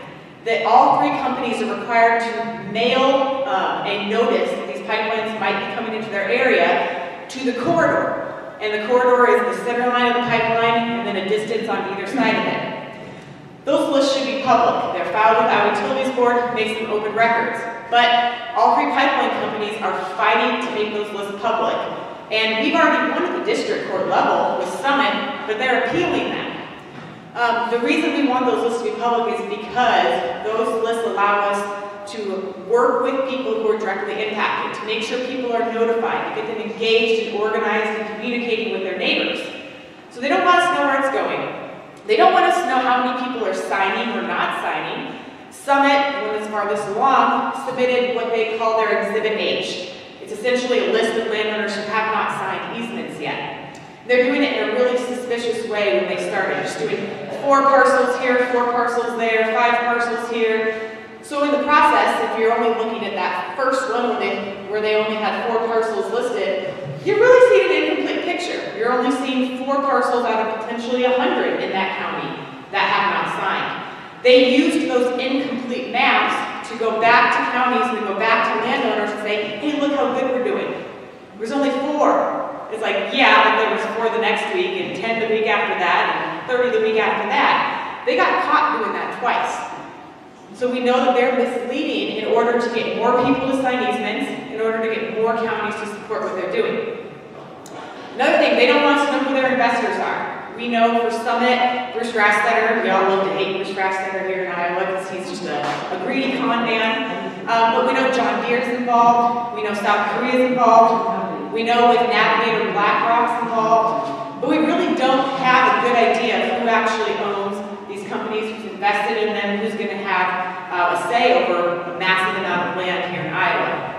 That all 3 companies are required to mail a notice that these pipelines might be coming into their area to the corridor. And the corridor is the center line of the pipeline and then a distance on either side of it. Those lists should be public. They're filed with our utilities board, makes them open records. But all 3 pipeline companies are fighting to make those lists public. And we've already won at the district court level with Summit, but they're appealing that. The reason we want those lists to be public is because those lists allow us to work with people who are directly impacted, to make sure people are notified, to get them engaged and organized and communicating with their neighbors. So they don't want us to know where it's going. They don't want us to know how many people are signing or not signing. Summit, one that's farthest along, submitted what they call their Exhibit H. It's essentially a list of landowners who have not signed easements yet. They're doing it in a really suspicious way when they started, just doing 4 parcels here, 4 parcels there, 5 parcels here. So in the process, if you're only looking at that first one where they only had 4 parcels listed, you're really seeing an incomplete picture. You're only seeing 4 parcels out of potentially 100 in that county that have not signed. They used those incomplete maps to go back to counties and go back to landowners and say, hey, look how good we're doing. There's only 4. It's like, yeah, but there was 4 the next week and 10 the week after that and 30 the week after that. They got caught doing that twice. So we know that they're misleading in order to get more people to sign easements, in order to get more counties to support what they're doing. Another thing, they don't want us to know who their investors are. We know for Summit, Bruce Grasstetter, we all love to hate Bruce Grasstetter here in Iowa because he's just a greedy con man. But we know John Deere's involved, we know South Korea's involved, we know with Navigator BlackRock's involved, but we really don't have a good idea of who actually owns these companies, who's invested in them, who's going to have a say over a massive amount of land here in Iowa.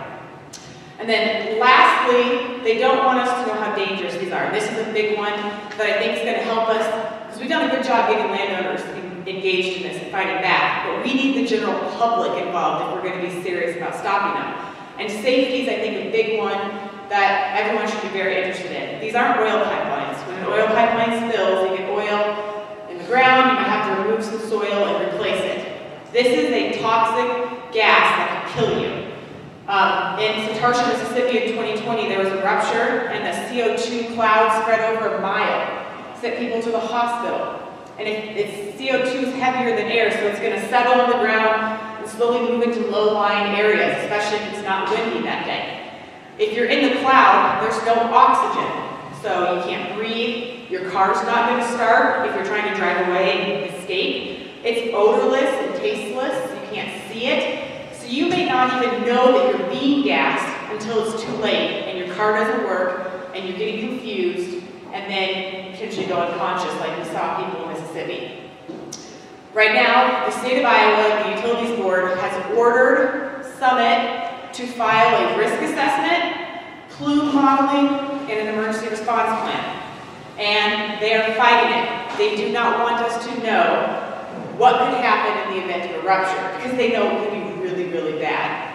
And then lastly, they don't want us to know how dangerous these are. This is a big one that I think is going to help us, because we've done a good job getting landowners engaged in this and fighting back, but we need the general public involved if we're going to be serious about stopping them. And safety is, I think, a big one that everyone should be very interested in. These aren't oil pipelines. When an oil pipeline spills, you get oil in the ground, you might have to remove some soil and replace it. This is a toxic gas that can kill you. In Satarsha, Mississippi in 2020, there was a rupture and the CO2 cloud spread over a mile, sent people to the hospital. And it's CO2 is heavier than air, so it's going to settle on the ground and slowly move into low-lying areas, especially if it's not windy that day. If you're in the cloud, there's no oxygen, so you can't breathe. Your car's not going to start if you're trying to drive away and escape. It's odorless and tasteless, you can't see it. So you may not even know that you're being gassed until it's too late and your car doesn't work and you're getting confused and then potentially go unconscious like we saw people in Mississippi. Right now, the state of Iowa, the Utilities Board, has ordered Summit to file a risk assessment, plume modeling, and an emergency response plan. And they are fighting it. They do not want us to know what could happen in the event of a rupture, because they know it could be really, really bad.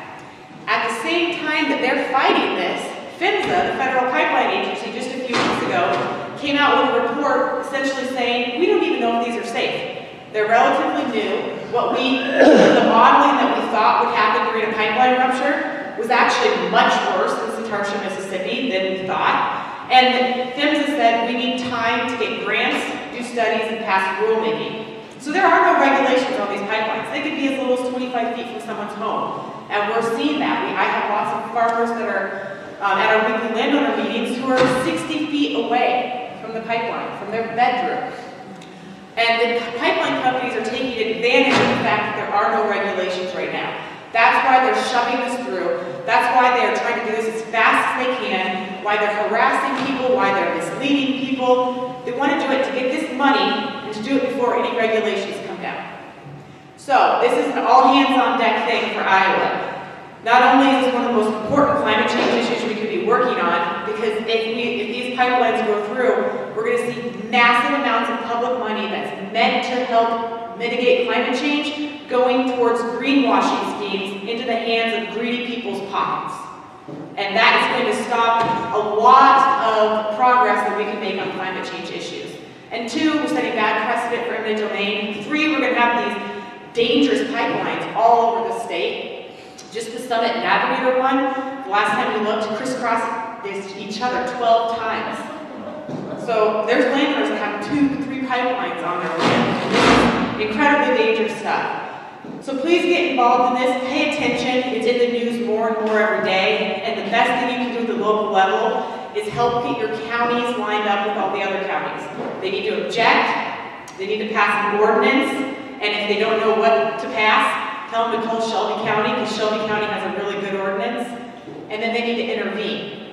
At the same time that they're fighting this, PHMSA, the Federal Pipeline Agency, just a few weeks ago, came out with a report essentially saying, we don't even know if these are safe. They're relatively new. The modeling that we thought would happen during a pipeline rupture was actually much worse in Satarsha, Mississippi than we thought. And PHMSA said we need time to get grants, do studies, and pass rulemaking. So there are no regulations on these pipelines. They could be as little as 25 feet from someone's home. And we're seeing that. I have lots of farmers that are at our weekly landowner meetings who are 60 feet away from the pipeline, from their bedroom. And the pipeline companies are taking advantage of the fact that there are no regulations right now. That's why they're shoving this through. That's why they're trying to do this as fast as they can, why they're harassing people, why they're misleading people. They want to do it to get this money and to do it before any regulations come down. So this is an all-hands-on-deck thing for Iowa. Not only is this one of the most important climate change issues we could be working on, because if these pipelines go through, we're we're going to see massive amounts of public money that's meant to help mitigate climate change going towards greenwashing schemes into the hands of greedy people's pockets. And that is going to stop a lot of progress that we can make on climate change issues. And 2, we're setting bad precedent for eminent domain. 3, we're going to have these dangerous pipelines all over the state. Just the Summit Navigator one, the last time we looked, crisscrossed each other 12 times. So there's landowners that have 2, 3 pipelines on their land. Incredibly dangerous stuff. So please get involved in this, pay attention. It's in the news more and more every day. And the best thing you can do at the local level is help get your counties lined up with all the other counties. They need to object, they need to pass an ordinance, and if they don't know what to pass, tell them to call Shelby County, because Shelby County has a really good ordinance, and then they need to intervene.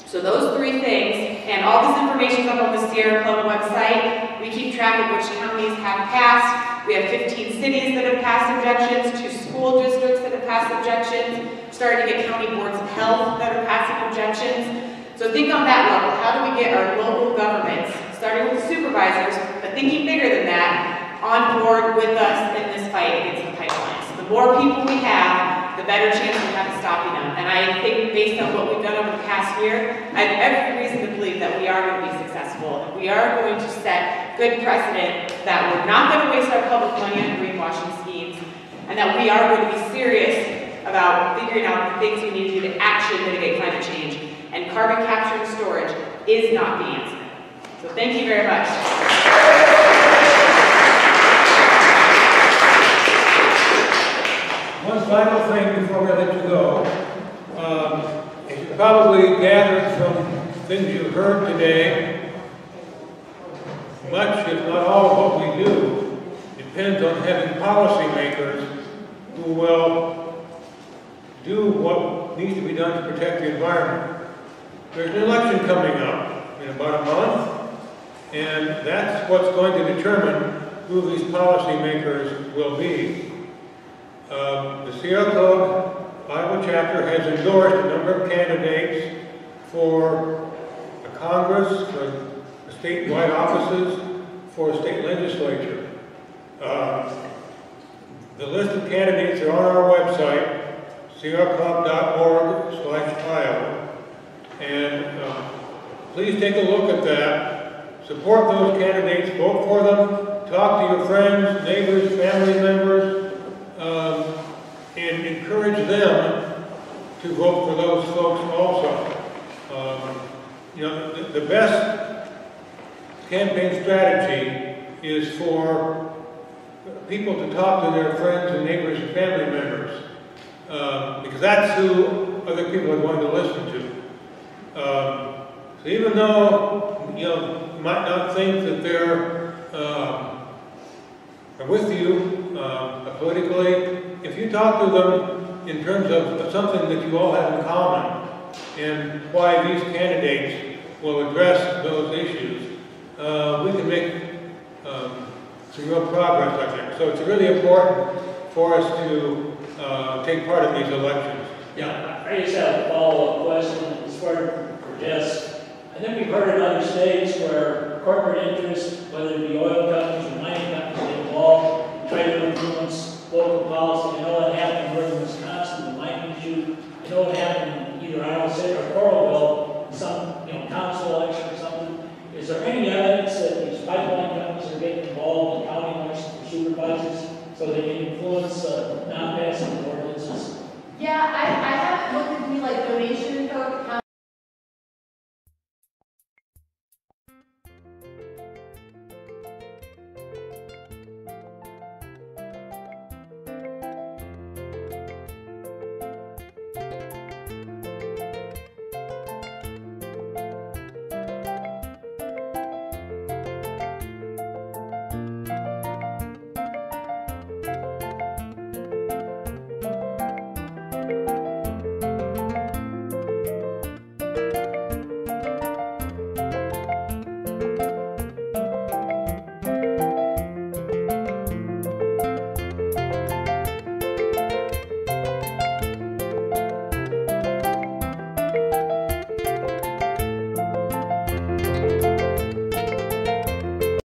So those 3 things, and all this information is up on the Sierra Club website. We keep track of which counties have passed. We have 15 cities that have passed objections, 2 school districts that have passed objections, starting to get county boards of health that are passing objections. So think on that level. How do we get our local governments, starting with the supervisors, but thinking bigger than that, on board with us in this fight against the pipelines? The more people we have, the better chance we have of stopping them. And I think based on what we've done over the past year, I have every reason to believe that we are going to be successful. And we are going to set good precedent that we're not going to waste our public money on greenwashing schemes, and that we are going to be serious about figuring out the things we need to do to actually mitigate climate change. And carbon capture and storage is not the answer. So thank you very much. One final thing before we let you go. As you probably gathered from things you've heard today, much, if not all, of what we do depends on having policymakers who will do what needs to be done to protect the environment. There's an election coming up in about a month, and that's what's going to determine who these policymakers will be. The Sierra Club Iowa chapter has endorsed a number of candidates for a Congress, for statewide offices, for a state legislature. The list of candidates are on our website, sierraclub.org/Iowa. And please take a look at that. Support those candidates, vote for them, talk to your friends, neighbors, family members, and encourage them to vote for those folks also. You know, the best campaign strategy is for people to talk to their friends and neighbors and family members, because that's who other people are going to listen to. So even though, you know, you might not think that they're with you politically, if you talk to them in terms of something that you all have in common and why these candidates will address those issues, we can make some real progress, I think. So it's really important for us to take part in these elections. Yeah, I just have a follow-up question as far for Jess. I think we've heard in other states where corporate interests, whether it be oil companies or mining companies, get involved, try to influence local policy. I know it happened in Wisconsin, the mining issue. I know it happened in either Iowa City or Coral